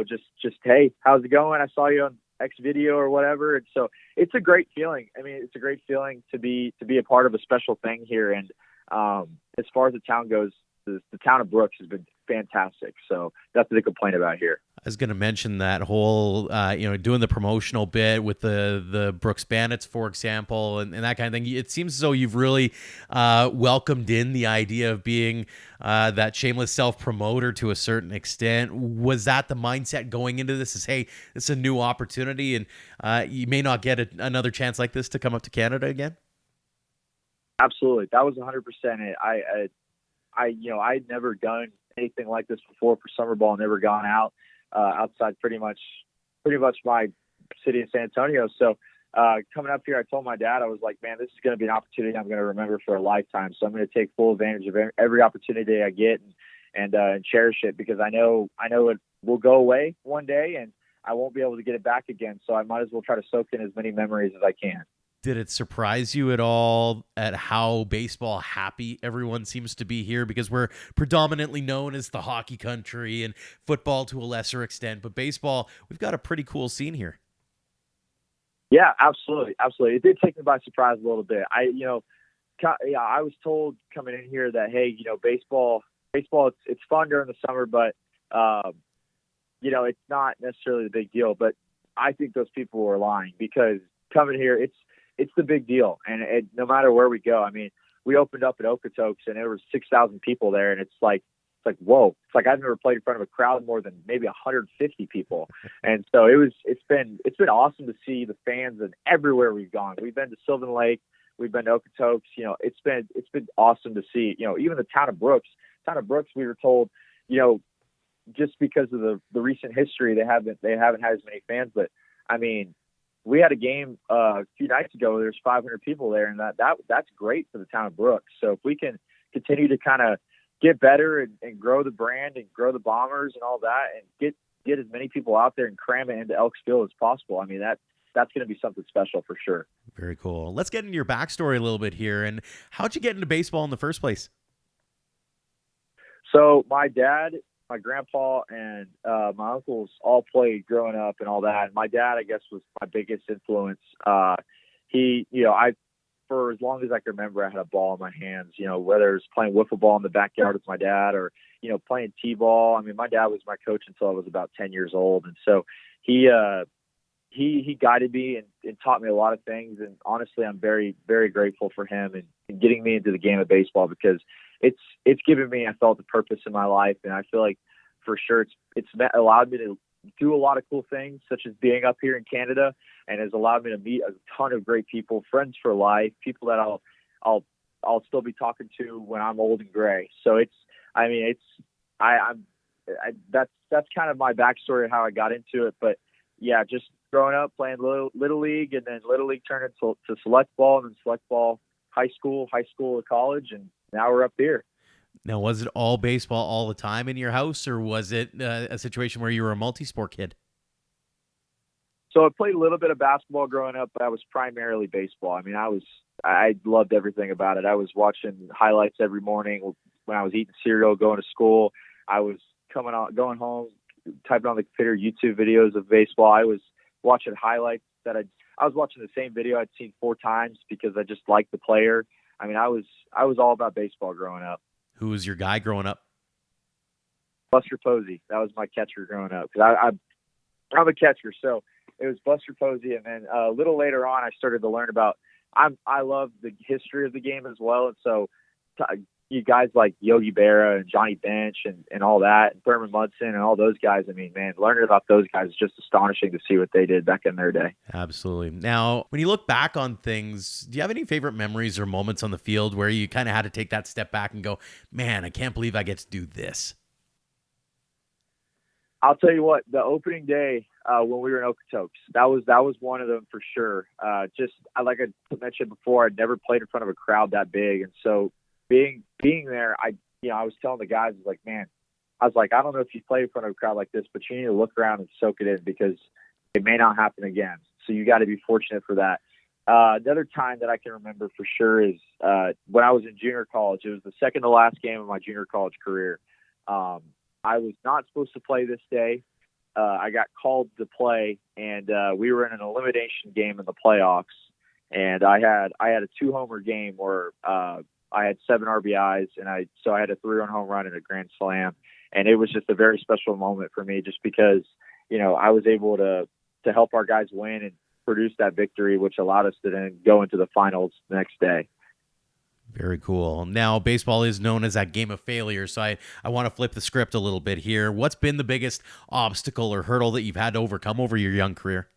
Just hey, how's it going? I saw you on X video or whatever. And so it's a great feeling. I mean, it's a great feeling to be a part of a special thing here. And as far as the town goes, the town of Brooks has been fantastic. So nothing to complain about here. I was going to mention that whole, doing the promotional bit with the Brooks Bandits, for example, and that kind of thing. It seems as though you've really welcomed in the idea of being that shameless self-promoter to a certain extent. Was that the mindset going into this? Is, hey, it's a new opportunity, and you may not get another chance like this to come up to Canada again? Absolutely. That was 100% it. I'd never done anything like this before for summer ball, never gone out outside pretty much my city of San Antonio. So coming up here, I told my dad, I was like, man, this is going to be an opportunity I'm going to remember for a lifetime. So I'm going to take full advantage of every opportunity I get and cherish it, because I know it will go away one day and I won't be able to get it back again. So I might as well try to soak in as many memories as I can. Did it surprise you at all at how baseball happy everyone seems to be here? Because we're predominantly known as the hockey country, and football to a lesser extent, but baseball, we've got a pretty cool scene here. Yeah, absolutely. It did take me by surprise a little bit. I was told coming in here that, hey, baseball, it's fun during the summer, but it's not necessarily the big deal. But I think those people were lying, because coming here, it's the big deal. And no matter where we go, I mean, we opened up at Okotoks and there were 6,000 people there. And it's like, whoa, it's like I've never played in front of a crowd more than maybe 150 people. And so it's been awesome to see the fans, and everywhere we've gone. We've been to Sylvan Lake, we've been to Okotoks, it's been awesome to see, even the town of Brooks, we were told, just because of the recent history, they haven't had as many fans. But I mean, we had a game a few nights ago. There's 500 people there, and that's great for the town of Brooks. So if we can continue to kind of get better and grow the brand and grow the Bombers and all that, and get as many people out there and cram it into Elks Field as possible, I mean, that's going to be something special for sure. Very cool. Let's get into your backstory a little bit here. And how'd you get into baseball in the first place? So my dad, my grandpa, and my uncles all played growing up and all that. And my dad, I guess, was my biggest influence. For as long as I can remember, I had a ball in my hands, whether it was playing wiffle ball in the backyard with my dad or, playing t-ball. I mean, my dad was my coach until I was about 10 years old. And so he guided me and taught me a lot of things. And honestly, I'm very, very grateful for him and getting me into the game of baseball, because it's given me, I felt, the purpose in my life. And I feel like for sure it's allowed me to do a lot of cool things, such as being up here in Canada, and has allowed me to meet a ton of great people, friends for life, people that I'll still be talking to when I'm old and gray. So it's that's kind of my backstory of how I got into it. But yeah, just growing up playing little league, and then little league turned into select ball, and then select ball high school to college, and now we're up here. Now, was it all baseball all the time in your house, or was it a situation where you were a multi-sport kid? So I played a little bit of basketball growing up, but I was primarily baseball. I mean, I loved everything about it. I was watching highlights every morning when I was eating cereal, going to school. I was going home, typing on the computer YouTube videos of baseball. I was watching highlights that I was watching the same video I'd seen 4 times because I just liked the player. I mean, I was all about baseball growing up. Who was your guy growing up? Buster Posey. That was my catcher growing up, because I'm a catcher, so it was Buster Posey. And then a little later on, I started to learn about. I love the history of the game as well, and so you guys like Yogi Berra and Johnny Bench and all that, and Thurman Munson and all those guys. I mean, man, learning about those guys is just astonishing to see what they did back in their day. Absolutely. Now, when you look back on things, do you have any favorite memories or moments on the field where you kind of had to take that step back and go, man, I can't believe I get to do this? I'll tell you what, the opening day when we were in Okotoks, that was one of them for sure. Like I mentioned before, I'd never played in front of a crowd that big, and so being there, I was telling the guys, man, I don't know if you play in front of a crowd like this, but you need to look around and soak it in, because it may not happen again. So you got to be fortunate for that. Another time that I can remember for sure is when I was in junior college. It was the second to last game of my junior college career. I was not supposed to play this day. I got called to play, and we were in an elimination game in the playoffs. And I had a 2-homer game where I had 7 RBIs, and I had a 3-run home run and a grand slam. And it was just a very special moment for me, just because I was able to help our guys win and produce that victory, which allowed us to then go into the finals the next day. Very cool. Now, baseball is known as that game of failure, so I want to flip the script a little bit here. What's been the biggest obstacle or hurdle that you've had to overcome over your young career?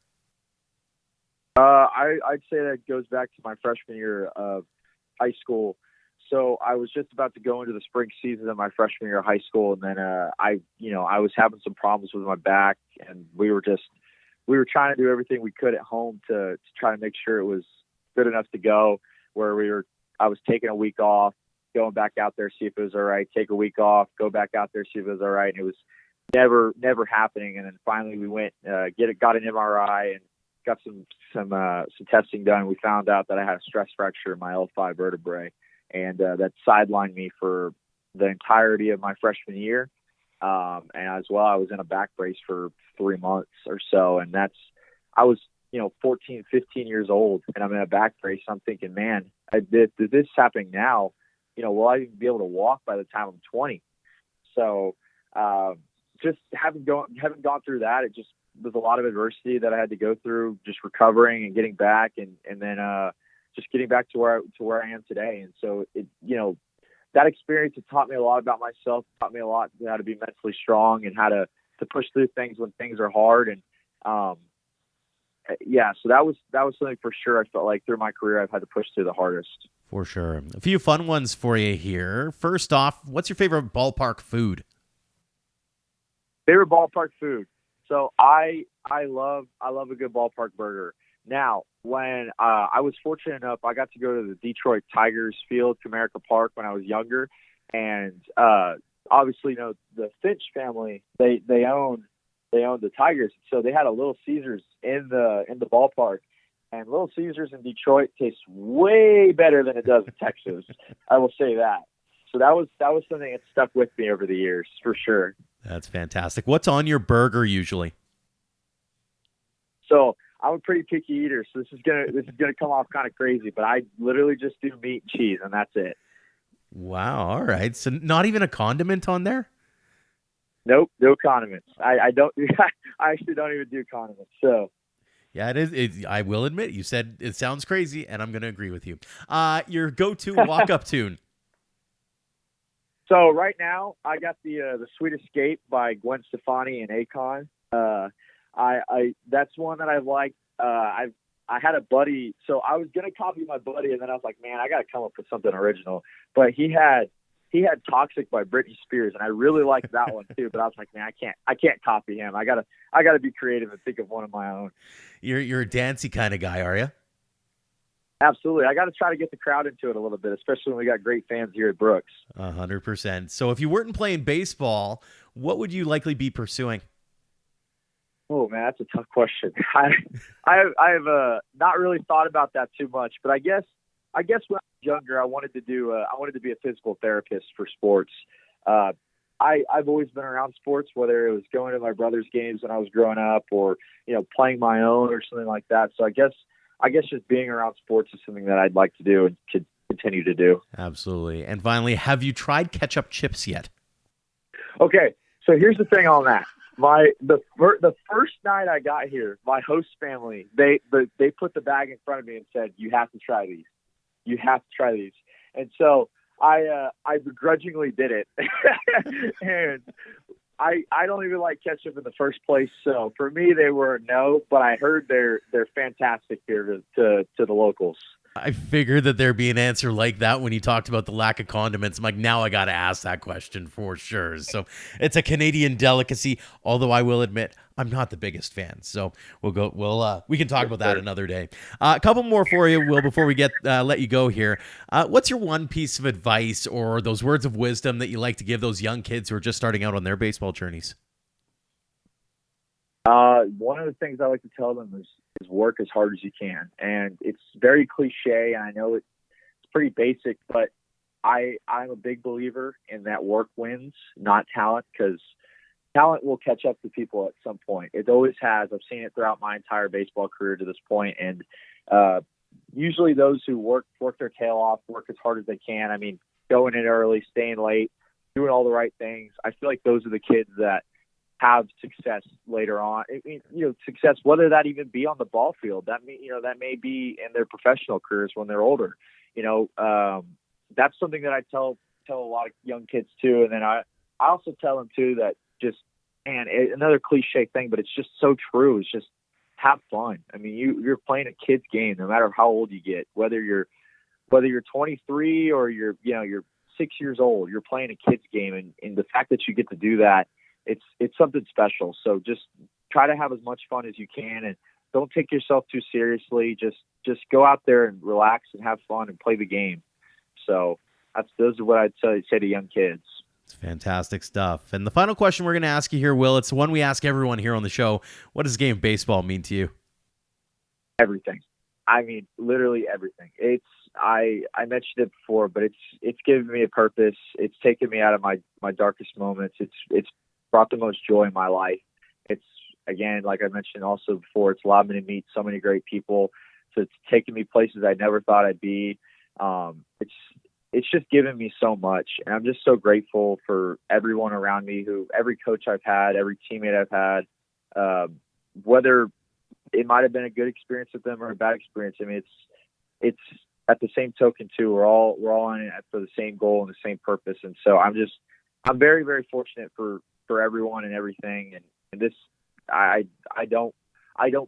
I'd say that goes back to my freshman year of high school. So I was just about to go into the spring season of my freshman year of high school, and then I was having some problems with my back, and we were trying to do everything we could at home to try to make sure it was good enough to go. I was taking a week off, going back out there, see if it was all right, take a week off, go back out there, see if it was all right. And it was never happening. And then finally we went, got an MRI and got some testing done. We found out that I had a stress fracture in my L5 vertebrae, and that sidelined me for the entirety of my freshman year. And as well, I was in a back brace for 3 months or so. And I was, 14, 15 years old, and I'm in a back brace. I'm thinking, man, this happening now, will I even be able to walk by the time I'm 20? So just haven't gone through that. It just was a lot of adversity that I had to go through, just recovering and getting back, and then just getting back to where I am today. And so that experience has taught me a lot about myself, taught me a lot how to be mentally strong and how to push through things when things are hard. And so that was something for sure. I felt like through my career, I've had to push through the hardest. For sure. A few fun ones for you here. First off, what's your favorite ballpark food? Favorite ballpark food. So I love a good ballpark burger. Now, when I was fortunate enough, I got to go to the Detroit Tigers field, Comerica Park, when I was younger, and obviously, the Finch family, they own the Tigers, so they had a Little Caesars in the ballpark, and Little Caesars in Detroit tastes way better than it does in Texas. I will say that. So that was something that stuck with me over the years for sure. That's fantastic. What's on your burger usually? So I'm a pretty picky eater, so this is gonna come off kind of crazy, but I literally just do meat and cheese, and that's it. Wow. All right. So not even a condiment on there? Nope, no condiments. I don't. I actually don't even do condiments. So. Yeah, it is. I will admit, you said it sounds crazy, and I'm going to agree with you. Your go-to walk-up tune. So right now, I got the Sweet Escape by Gwen Stefani and Akon. That's one that I like. I had a buddy, so I was gonna copy my buddy, and then I was like, man, I gotta come up with something original. But he had he had Toxic by Britney Spears, and I really liked that one too. But I was like, man, I can't copy him. I gotta be creative and think of one of my own. You're a dancey kind of guy, are you? Absolutely. I got to try to get the crowd into it a little bit, especially when we got great fans here at Brooks. 100%. So if you weren't playing baseball, what would you likely be pursuing? Oh man, that's a tough question. I've not really thought about that too much, but I guess when I was younger, I wanted to be a physical therapist for sports. I've always been around sports, whether it was going to my brother's games when I was growing up, or playing my own or something like that. So I guess just being around sports is something that I'd like to do and could continue to do. Absolutely. And finally, have you tried ketchup chips yet? Okay, so here's the thing on that. The first night I got here, my host family, they put the bag in front of me and said, "You have to try these. You have to try these." And so I begrudgingly did it. And I don't even like ketchup in the first place, so for me they were a no. But I heard they're fantastic here to the locals. I figured that there'd be an answer like that when you talked about the lack of condiments. I'm like, now I got to ask that question for sure. So it's a Canadian delicacy, although I will admit I'm not the biggest fan. So we can talk about that another day. A couple more for you, Will, before we let you go here. What's your one piece of advice or those words of wisdom that you like to give those young kids who are just starting out on their baseball journeys? One of the things I like to tell them is work as hard as you can. And it's very cliche, and I know it's pretty basic, but I'm a big believer in that work wins, not talent, because talent will catch up to people at some point. It always has. I've seen it throughout my entire baseball career to this point. And usually those who work their tail off, work as hard as they can. I mean, going in early, staying late, doing all the right things. I feel like those are the kids that have success later on. Success, whether that even be on the ball field, that may be in their professional careers when they're older. That's something that I tell a lot of young kids too. And then I also tell them too that another cliche thing, but it's just so true. It's just have fun. I mean, you're playing a kid's game, no matter how old you get, whether you're 23 or you're 6 years old, you're playing a kid's game. And the fact that you get to do that, it's something special. So just try to have as much fun as you can, and don't take yourself too seriously. Just go out there and relax and have fun and play the game. So those are what I'd say to young kids. It's fantastic stuff. And the final question we're going to ask you here, Will, it's the one we ask everyone here on the show. What does the game of baseball mean to you? Everything. I mean, literally everything. I mentioned it before, but it's given me a purpose. It's taken me out of my darkest moments. It's brought the most joy in my life. It's, again, like I mentioned also before, it's allowed me to meet so many great people. So it's taken me places I never thought I'd be. It's just given me so much, and I'm just so grateful for everyone around me, every coach I've had, every teammate I've had, whether it might have been a good experience with them or a bad experience. I mean, it's at the same token too. We're all in it for the same goal and the same purpose. And so I'm very, very fortunate for everyone and everything. And this, I don't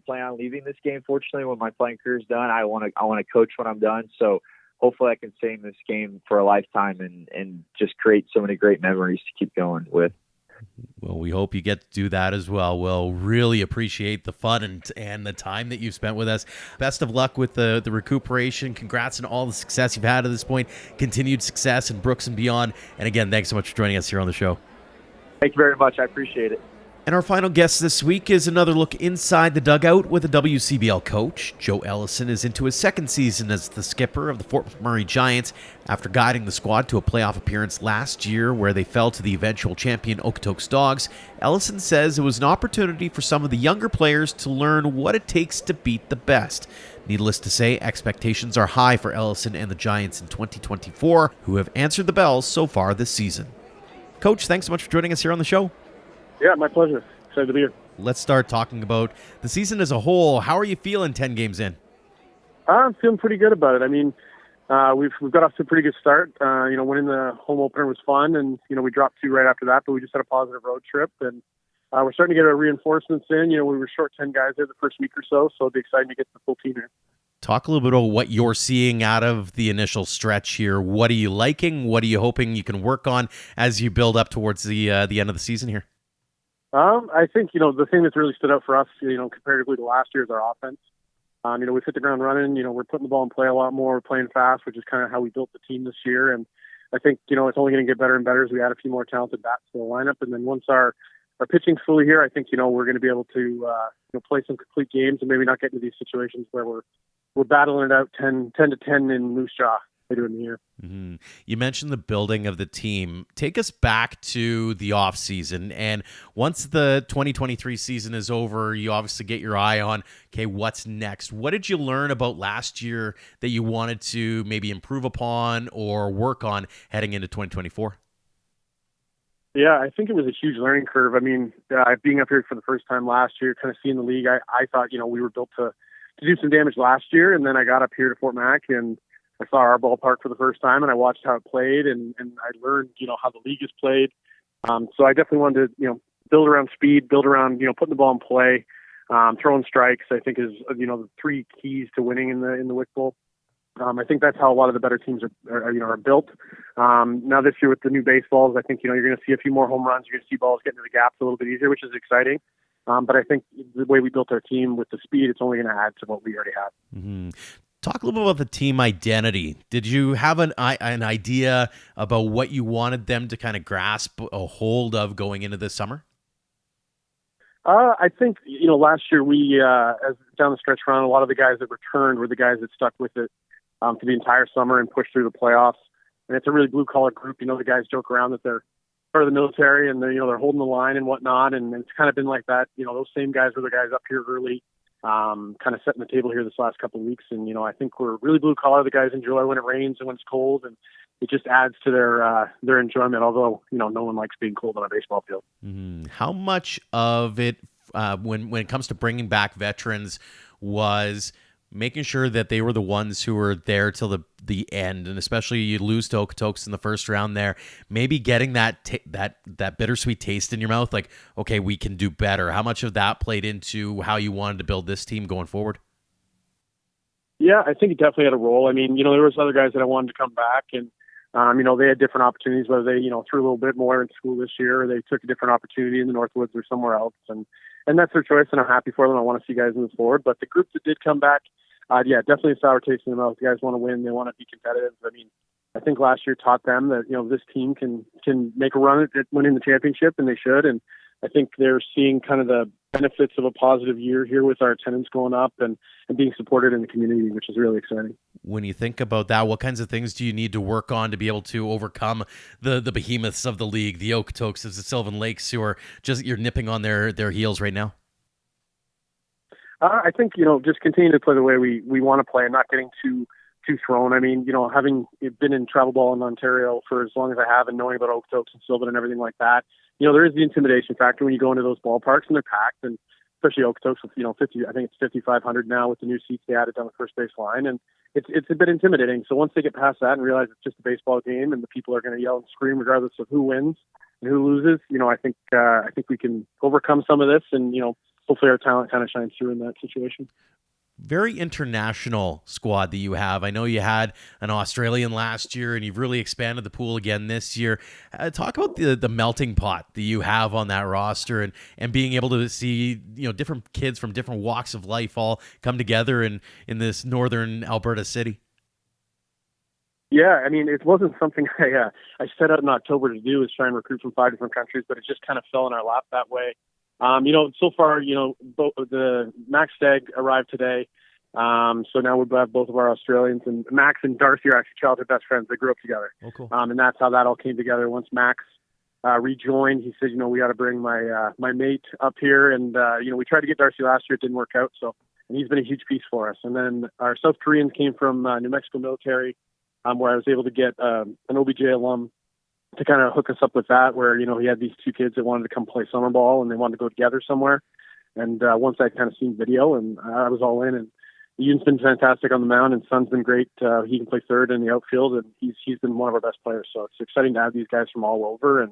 plan on leaving this game. Fortunately, when my playing career is done, I want to coach when I'm done. So hopefully I can stay in this game for a lifetime and just create so many great memories to keep going with. Well, we hope you get to do that as well. We'll really appreciate the fun and the time that you've spent with us. Best of luck with the recuperation. Congrats on all the success you've had at this point. Continued success in Brooks and beyond. And again, thanks so much for joining us here on the show. Thank you very much. I appreciate it. And our final guest this week is another look inside the dugout with a WCBL coach. Joe Ellison is into his second season as the skipper of the Fort McMurray Giants after guiding the squad to a playoff appearance last year where they fell to the eventual champion Okotoks Dogs. Ellison says it was an opportunity for some of the younger players to learn what it takes to beat the best. Needless to say, expectations are high for Ellison and the Giants in 2024, who have answered the bells so far this season. Coach, thanks so much for joining us here on the show. Yeah, my pleasure. Excited to be here. Let's start talking about the season as a whole. How are you feeling 10 games in? I'm feeling pretty good about it. I mean, we've got off to a pretty good start. Winning the home opener was fun, and we dropped 2 right after that, but we just had a positive road trip, and we're starting to get our reinforcements in. We were short 10 guys there the first week or so, it'll be exciting to get the full team here. Talk a little bit about what you're seeing out of the initial stretch here. What are you liking? What are you hoping you can work on as you build up towards the end of the season here? I think, the thing that's really stood out for us, comparatively to last year is our offense. We've hit the ground running. We're putting the ball in play a lot more. We're playing fast, which is kind of how we built the team this year. And I think, it's only going to get better and better as we add a few more talented bats to the lineup. And then once our pitching's fully here, I think, we're going to be able to, play some complete games and maybe not get into these situations where we're battling it out 10 to 10 in Moose Jaw later in the year. Mm-hmm. You mentioned the building of the team. Take us back to the off season, and once the 2023 season is over, you obviously get your eye on, okay, what's next? What did you learn about last year that you wanted to maybe improve upon or work on heading into 2024? Yeah, I think it was a huge learning curve. I mean, being up here for the first time last year, kind of seeing the league, I thought, we were built to do some damage last year, and then I got up here to Fort Mac and I saw our ballpark for the first time, and I watched how it played, and I learned, how the league is played. So I definitely wanted to, build around speed, build around, putting the ball in play, throwing strikes. I think is, the three keys to winning in the Wick Bowl. I think that's how a lot of the better teams are built. Now this year with the new baseballs, I think, you're going to see a few more home runs. You're going to see balls get into the gaps a little bit easier, which is exciting. But I think the way we built our team with the speed, it's only going to add to what we already have. Mm-hmm. Talk a little bit about the team identity. Did you have an idea about what you wanted them to kind of grasp a hold of going into this summer? I think, last year we, as down the stretch run, a lot of the guys that returned were the guys that stuck with it for the entire summer and pushed through the playoffs. And it's a really blue-collar group. The guys joke around that they're part of the military and they're holding the line and whatnot. And it's kind of been like that. Those same guys were the guys up here early, kind of setting the table here this last couple of weeks. And, I think we're really blue collar. The guys enjoy when it rains and when it's cold, and it just adds to their enjoyment. Although, no one likes being cold on a baseball field. Mm-hmm. How much of it, when it comes to bringing back veterans, was making sure that they were the ones who were there till the end, and especially you lose to Okotoks in the first round there, maybe getting that bittersweet taste in your mouth, like, okay, we can do better. How much of that played into how you wanted to build this team going forward? Yeah, I think it definitely had a role. I mean, there was other guys that I wanted to come back, and they had different opportunities, whether they, threw a little bit more in school this year, or they took a different opportunity in the Northwoods or somewhere else, and that's their choice, and I'm happy for them. I want to see guys move forward. But the group that did come back, definitely a sour taste in the mouth. The guys want to win. They want to be competitive. I mean, I think last year taught them that, this team can make a run at winning the championship, and they should. And I think they're seeing kind of the benefits of a positive year here with our attendance going up and being supported in the community, which is really exciting. When you think about that, what kinds of things do you need to work on to be able to overcome the behemoths of the league, the Okotoks, the Sylvan Lakes, who are just, you're nipping on their heels right now? I think, just continue to play the way we want to play and not getting too thrown. I mean, having been in travel ball in Ontario for as long as I have and knowing about Okotoks and Sylvan and everything like that, there is the intimidation factor when you go into those ballparks and they're packed, and especially Okotoks with, 50, I think it's 5,500 now with the new seats they added down the first base line. And it's a bit intimidating. So once they get past that and realize it's just a baseball game and the people are going to yell and scream regardless of who wins and who loses, I think we can overcome some of this, and, hopefully our talent kind of shines through in that situation. Very international squad that you have. I know you had an Australian last year, and you've really expanded the pool again this year. Talk about the melting pot that you have on that roster, and being able to see different kids from different walks of life all come together in this northern Alberta city. Yeah, I mean, it wasn't something I set out in October to do, is try and recruit from 5 different countries, but it just kind of fell in our lap that way. So far, the Max Stagg arrived today. So now we have both of our Australians, and Max and Darcy are actually childhood best friends. They grew up together. Oh, cool. And that's how that all came together. Once Max rejoined, he said, we got to bring my mate up here. And, we tried to get Darcy last year. It didn't work out. And he's been a huge piece for us. And then our South Koreans came from New Mexico military, where I was able to get an OBJ alum to kind of hook us up with that, where, he had these 2 kids that wanted to come play summer ball and they wanted to go together somewhere. And once I kind of seen video, and I was all in, and Ian's been fantastic on the mound, and Son's been great. He can play third in the outfield, and he's been one of our best players. So it's exciting to have these guys from all over and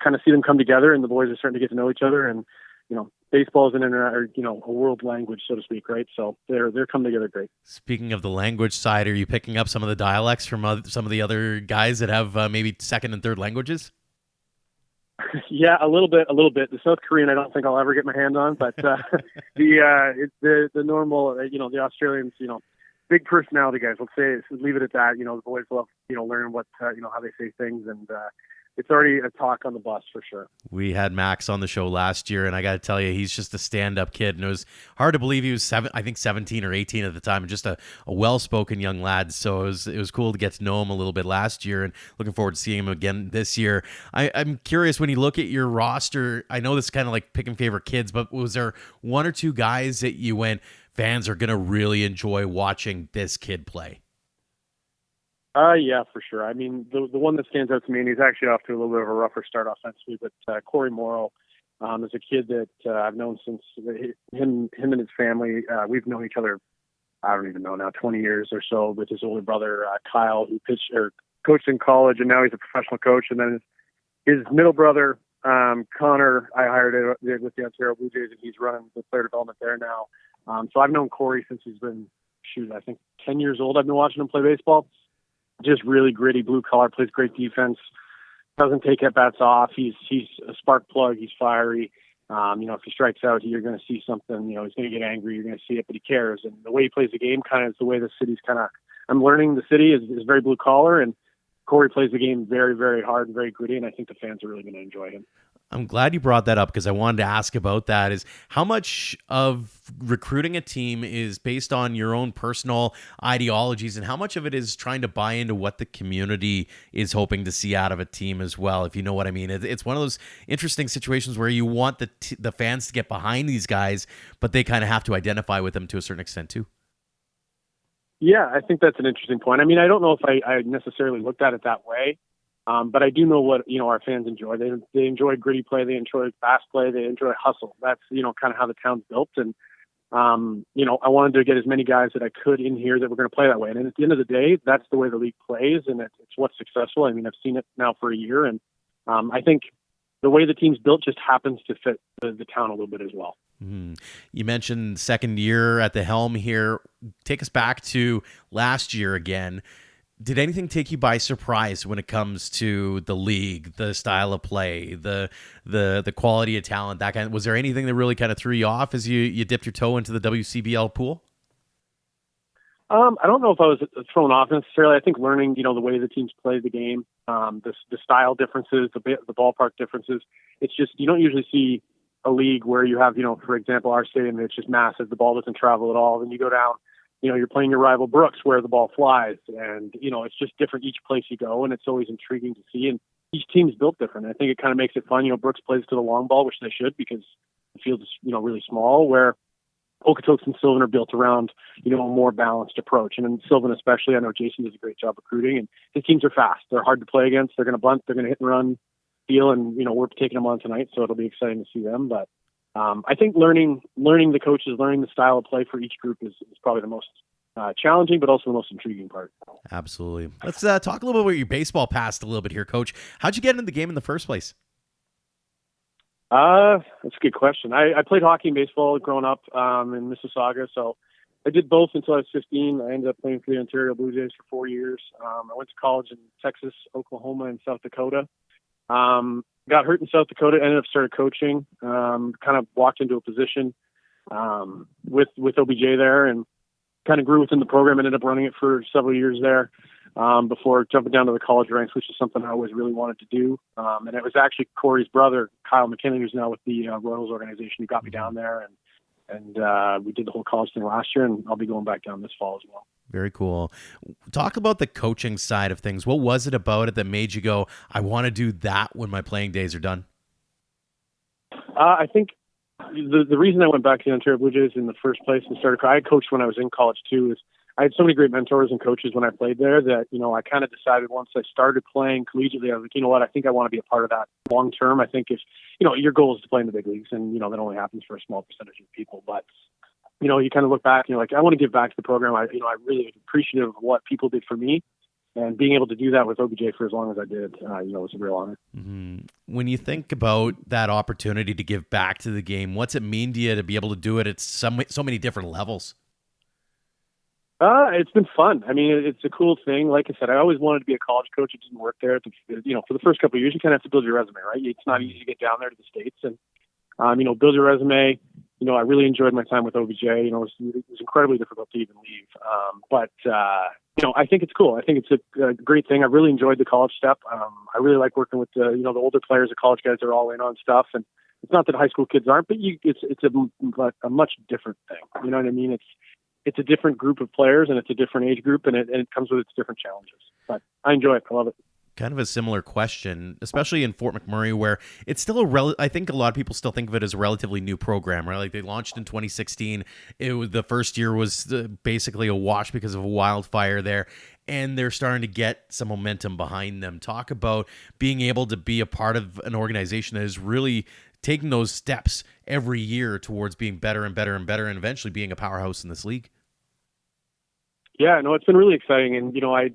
kind of see them come together, and the boys are starting to get to know each other. And, baseball is an internet, or a world language, so to speak, right? So they're coming together great. Speaking of the language side, are you picking up some of the dialects from some of the other guys that have maybe second and third languages? Yeah, a little bit. The South Korean, I don't think I'll ever get my hand on, but the normal, the Australians, big personality guys. Let's leave it at that. The boys love, learning what, how they say things, and it's already a talk on the bus for sure. We had Max on the show last year, and I got to tell you, he's just a stand-up kid, and it was hard to believe he was 17 or 18 at the time, and just a well-spoken young lad. So it was cool to get to know him a little bit last year, and looking forward to seeing him again this year. I'm curious, when you look at your roster, I know this is kind of like picking favorite kids, but was there one or two guys that you went, fans are going to really enjoy watching this kid play? Yeah, for sure. I mean, the one that stands out to me, and he's actually off to a little bit of a rougher start offensively, but Corey Morrow is a kid that I've known since him and his family. We've known each other, I don't even know now, 20 years or so, with his older brother, Kyle, who coached in college, and now he's a professional coach. And then his middle brother, Connor, I hired with the Ontario Blue Jays, and he's running the player development there now. So I've known Corey since he's been, I think 10 years old. I've been watching him play baseball. Just really gritty, blue collar, plays great defense, doesn't take at bats off. He's a spark plug. He's fiery. If he strikes out, you're going to see something. He's going to get angry. You're going to see it, but he cares. And the way he plays the game kind of is the way the city's kind of. I'm learning the city is very blue collar, and Corey plays the game very, very hard and very gritty. And I think the fans are really going to enjoy him. I'm glad you brought that up, because I wanted to ask about that. Is how much of recruiting a team is based on your own personal ideologies, and how much of it is trying to buy into what the community is hoping to see out of a team as well, if you know what I mean. It's one of those interesting situations where you want the fans to get behind these guys, but they kind of have to identify with them to a certain extent too. Yeah, I think that's an interesting point. I mean, I don't know if I necessarily looked at it that way. But I do know what, our fans enjoy. They enjoy gritty play. They enjoy fast play. They enjoy hustle. That's, kind of how the town's built. And, I wanted to get as many guys that I could in here that were going to play that way. And at the end of the day, that's the way the league plays, and it's what's successful. I mean, I've seen it now for a year, and I think the way the team's built just happens to fit the town a little bit as well. Mm-hmm. You mentioned second year at the helm here. Take us back to last year again. Did anything take you by surprise when it comes to the league, the style of play, the quality of talent, that kind of? Was there anything that really kind of threw you off as you dipped your toe into the WCBL pool? I don't know if I was thrown off necessarily. I think learning, the way the teams play the game, the style differences, the ballpark differences. It's just, you don't usually see a league where you have, for example, our stadium, it's just massive. The ball doesn't travel at all. Then you go down, you're playing your rival Brooks where the ball flies, and, it's just different each place you go, and it's always intriguing to see. And each team's built different. I think it kind of makes it fun. Brooks plays to the long ball, which they should, because the field is, really small, where Okotoks and Sylvan are built around, a more balanced approach. And in Sylvan especially, I know Jason does a great job recruiting, and his teams are fast. They're hard to play against. They're going to bunt. They're going to hit and run feel, and, we're taking them on tonight, so it'll be exciting to see them. But I think learning the coaches, learning the style of play for each group is probably the most challenging, but also the most intriguing part. Absolutely. Let's talk a little bit about your baseball past a little bit here, Coach. How'd you get into the game in the first place? That's a good question. I played hockey and baseball growing up in Mississauga, so I did both until I was 15. I ended up playing for the Ontario Blue Jays for 4 years. I went to college in Texas, Oklahoma, and South Dakota. Got hurt in South Dakota, ended up started coaching, kind of walked into a position with OBJ there, and kind of grew within the program, ended up running it for several years there before jumping down to the college ranks, which is something I always really wanted to do. And it was actually Corey's brother, Kyle McKinnon, who's now with the Royals organization, who got me down there. And we did the whole college thing last year, and I'll be going back down this fall as well. Very cool. Talk about the coaching side of things. What was it about it that made you go, I want to do that when my playing days are done? I think the reason I went back to the Ontario Blue Jays in the first place and I coached when I was in college too, is I had so many great mentors and coaches when I played there that, I kind of decided once I started playing collegiately, I was like, you know what, I think I want to be a part of that long term. I think if, your goal is to play in the big leagues, and, that only happens for a small percentage of people. But, you kind of look back and you're like, I want to give back to the program. I really am appreciative of what people did for me. And being able to do that with OBJ for as long as I did, was a real honor. Mm-hmm. When you think about that opportunity to give back to the game, what's it mean to you to be able to do it at so many different levels? It's been fun. I mean, it's a cool thing. Like I said, I always wanted to be a college coach. It didn't work there. For the first couple of years, you kind of have to build your resume, right? It's not easy to get down there to the States and, build your resume. I really enjoyed my time with OBJ. It was incredibly difficult to even leave. I think it's cool. I think it's a great thing. I really enjoyed the college step. I really like working with the older players, the college guys are all in on stuff. And it's not that high school kids aren't, but it's a much different thing. You know what I mean? It's a different group of players and it's a different age group and it comes with its different challenges. But I enjoy it. I love it. Kind of a similar question, especially in Fort McMurray, where it's still I think a lot of people still think of it as a relatively new program, right? Like they launched in 2016. The first year was basically a wash because of a wildfire there, and they're starting to get some momentum behind them. Talk about being able to be a part of an organization that is really taking those steps every year towards being better and better and better, and eventually being a powerhouse in this league. Yeah, no, it's been really exciting. And, I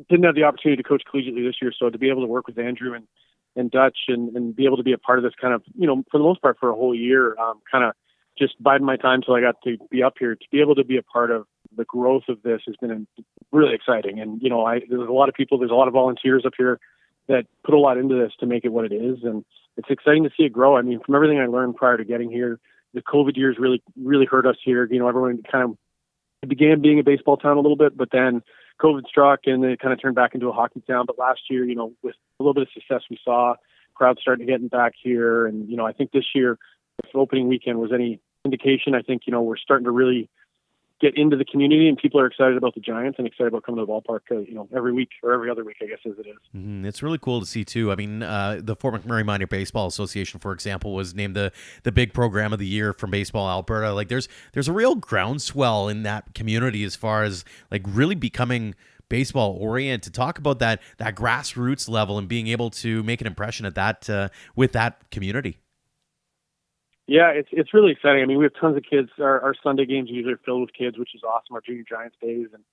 didn't have the opportunity to coach collegiately this year. So to be able to work with Andrew and Dutch and be able to be a part of this kind of, for the most part for a whole year, kind of just biding my time till I got to be up here, to be able to be a part of the growth of this has been really exciting. And, there's a lot of people, there's a lot of volunteers up here that put a lot into this to make it what it is. And it's exciting to see it grow. I mean, from everything I learned prior to getting here, the COVID years really, really hurt us here. Everyone kind of, it began being a baseball town a little bit, but then COVID struck and it kind of turned back into a hockey town. But last year, with a little bit of success we saw, crowds starting to get back here. And, I think this year, if opening weekend was any indication, I think, we're starting to really get into the community and people are excited about the Giants and excited about coming to the ballpark, every week or every other week, I guess, as it is. Mm-hmm. It's really cool to see too. I mean, the Fort McMurray Minor Baseball Association, for example, was named the big program of the year from Baseball Alberta. Like there's a real groundswell in that community as far as like really becoming baseball oriented. Talk about that grassroots level and being able to make an impression at that with that community. Yeah, it's really exciting. I mean, we have tons of kids. Our Sunday games usually are filled with kids, which is awesome. Our Junior Giants days, and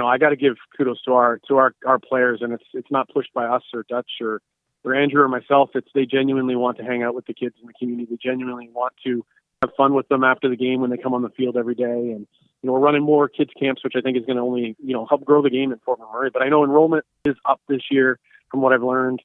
I got to give kudos to our players, and it's not pushed by us or Dutch or Andrew or myself. They genuinely want to hang out with the kids in the community. They genuinely want to have fun with them after the game when they come on the field every day. And we're running more kids camps, which I think is going to only help grow the game in Fort McMurray. But I know enrollment is up this year, from what I've learned.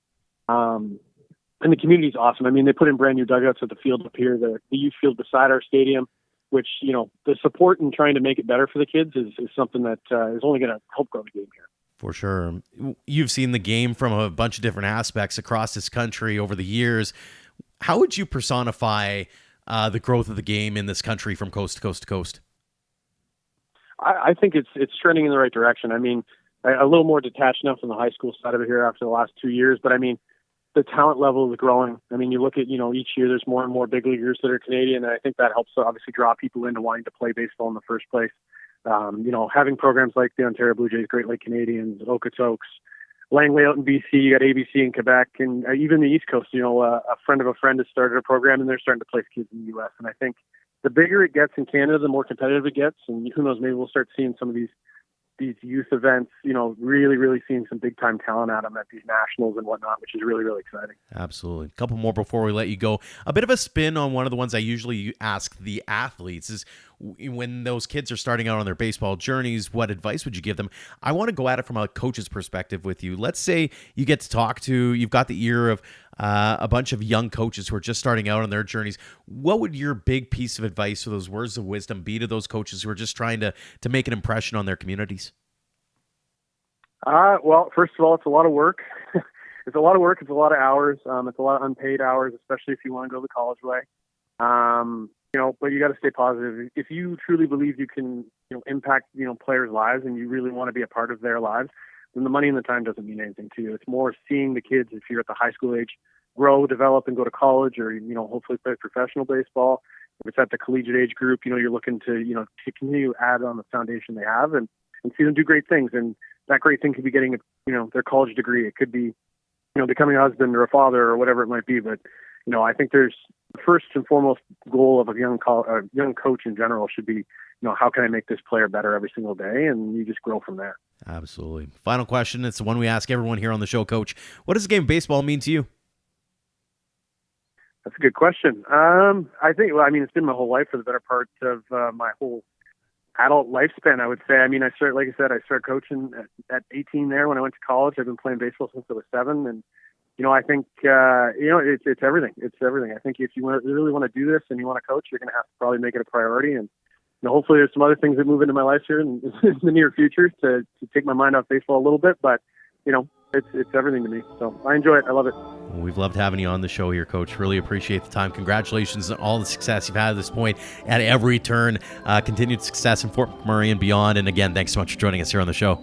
And the community is awesome. I mean, they put in brand new dugouts at the field up here, the youth field beside our stadium, which, the support and trying to make it better for the kids is something that is only going to help grow the game here. For sure. You've seen the game from a bunch of different aspects across this country over the years. How would you personify the growth of the game in this country from coast to coast to coast? I think it's trending in the right direction. I mean, a little more detached now from the high school side of it here after the last 2 years, but I mean, the talent level is growing. I mean, you look at, each year there's more and more big leaguers that are Canadian, and I think that helps obviously draw people into wanting to play baseball in the first place. Having programs like the Ontario Blue Jays, Great Lake Canadians, Okotoks, Langley out in BC, you got ABC in Quebec, and even the East Coast, a friend of a friend has started a program, and they're starting to place kids in the U.S. And I think the bigger it gets in Canada, the more competitive it gets, and who knows, maybe we'll start seeing some of these youth events, really, really seeing some big time talent at them at these nationals and whatnot, which is really, really exciting. Absolutely. A couple more before we let you go. A bit of a spin on one of the ones I usually ask the athletes is when those kids are starting out on their baseball journeys, what advice would you give them? I want to go at it from a coach's perspective with you. Let's say you get to talk to, you've got the ear of a bunch of young coaches who are just starting out on their journeys. What would your big piece of advice or those words of wisdom be to those coaches who are just trying to make an impression on their communities? Well, first of all, it's a lot of work. It's a lot of work. It's a lot of hours. It's a lot of unpaid hours, especially if you want to go the college way. But you got to stay positive. If you truly believe you can, impact, players' lives and you really want to be a part of their lives, then the money and the time doesn't mean anything to you. It's more seeing the kids, if you're at the high school age, grow, develop, and go to college, or hopefully play professional baseball. If it's at the collegiate age group, you're looking to to continue to add on the foundation they have and see them do great things. And that great thing could be getting their college degree. It could be becoming a husband or a father or whatever it might be. But I think there's the first and foremost goal of a young coach in general should be, how can I make this player better every single day? And you just grow from there. Absolutely. Final question. It's the one we ask everyone here on the show, Coach. What does the game of baseball mean to you? That's a good question. I think, it's been my whole life for the better part of my whole adult lifespan, I would say. I started coaching at 18 there when I went to college. I've been playing baseball since I was 7. And, I think, it's everything. It's everything. I think if you really want to do this and you want to coach, you're going to have to probably make it a priority. And, hopefully there's some other things that move into my life here in the near future to take my mind off baseball a little bit. But, it's everything to me. So I enjoy it. I love it. Well, we've loved having you on the show here, Coach. Really appreciate the time. Congratulations on all the success you've had at this point at every turn. Continued success in Fort McMurray and beyond. And again, thanks so much for joining us here on the show.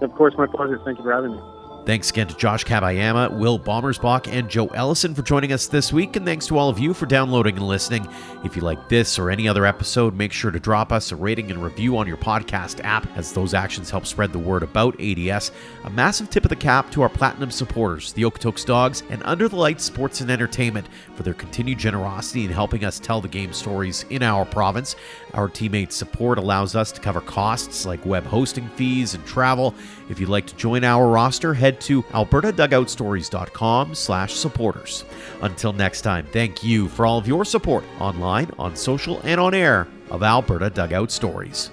Of course, my pleasure. Thank you for having me. Thanks again to Josh Kabayama, Will Bomersbach, and Joe Ellison for joining us this week, and thanks to all of you for downloading and listening. If you like this or any other episode, make sure to drop us a rating and review on your podcast app, as those actions help spread the word about ADS. A massive tip of the cap to our Platinum supporters, the Okotoks Dogs, and Under the Lights Sports and Entertainment, for their continued generosity in helping us tell the game stories in our province. Our teammates' support allows us to cover costs like web hosting fees and travel. If you'd like to join our roster, head to albertadugoutstories.com/supporters. Until next time, thank you for all of your support online, on social, and on air of Alberta Dugout Stories.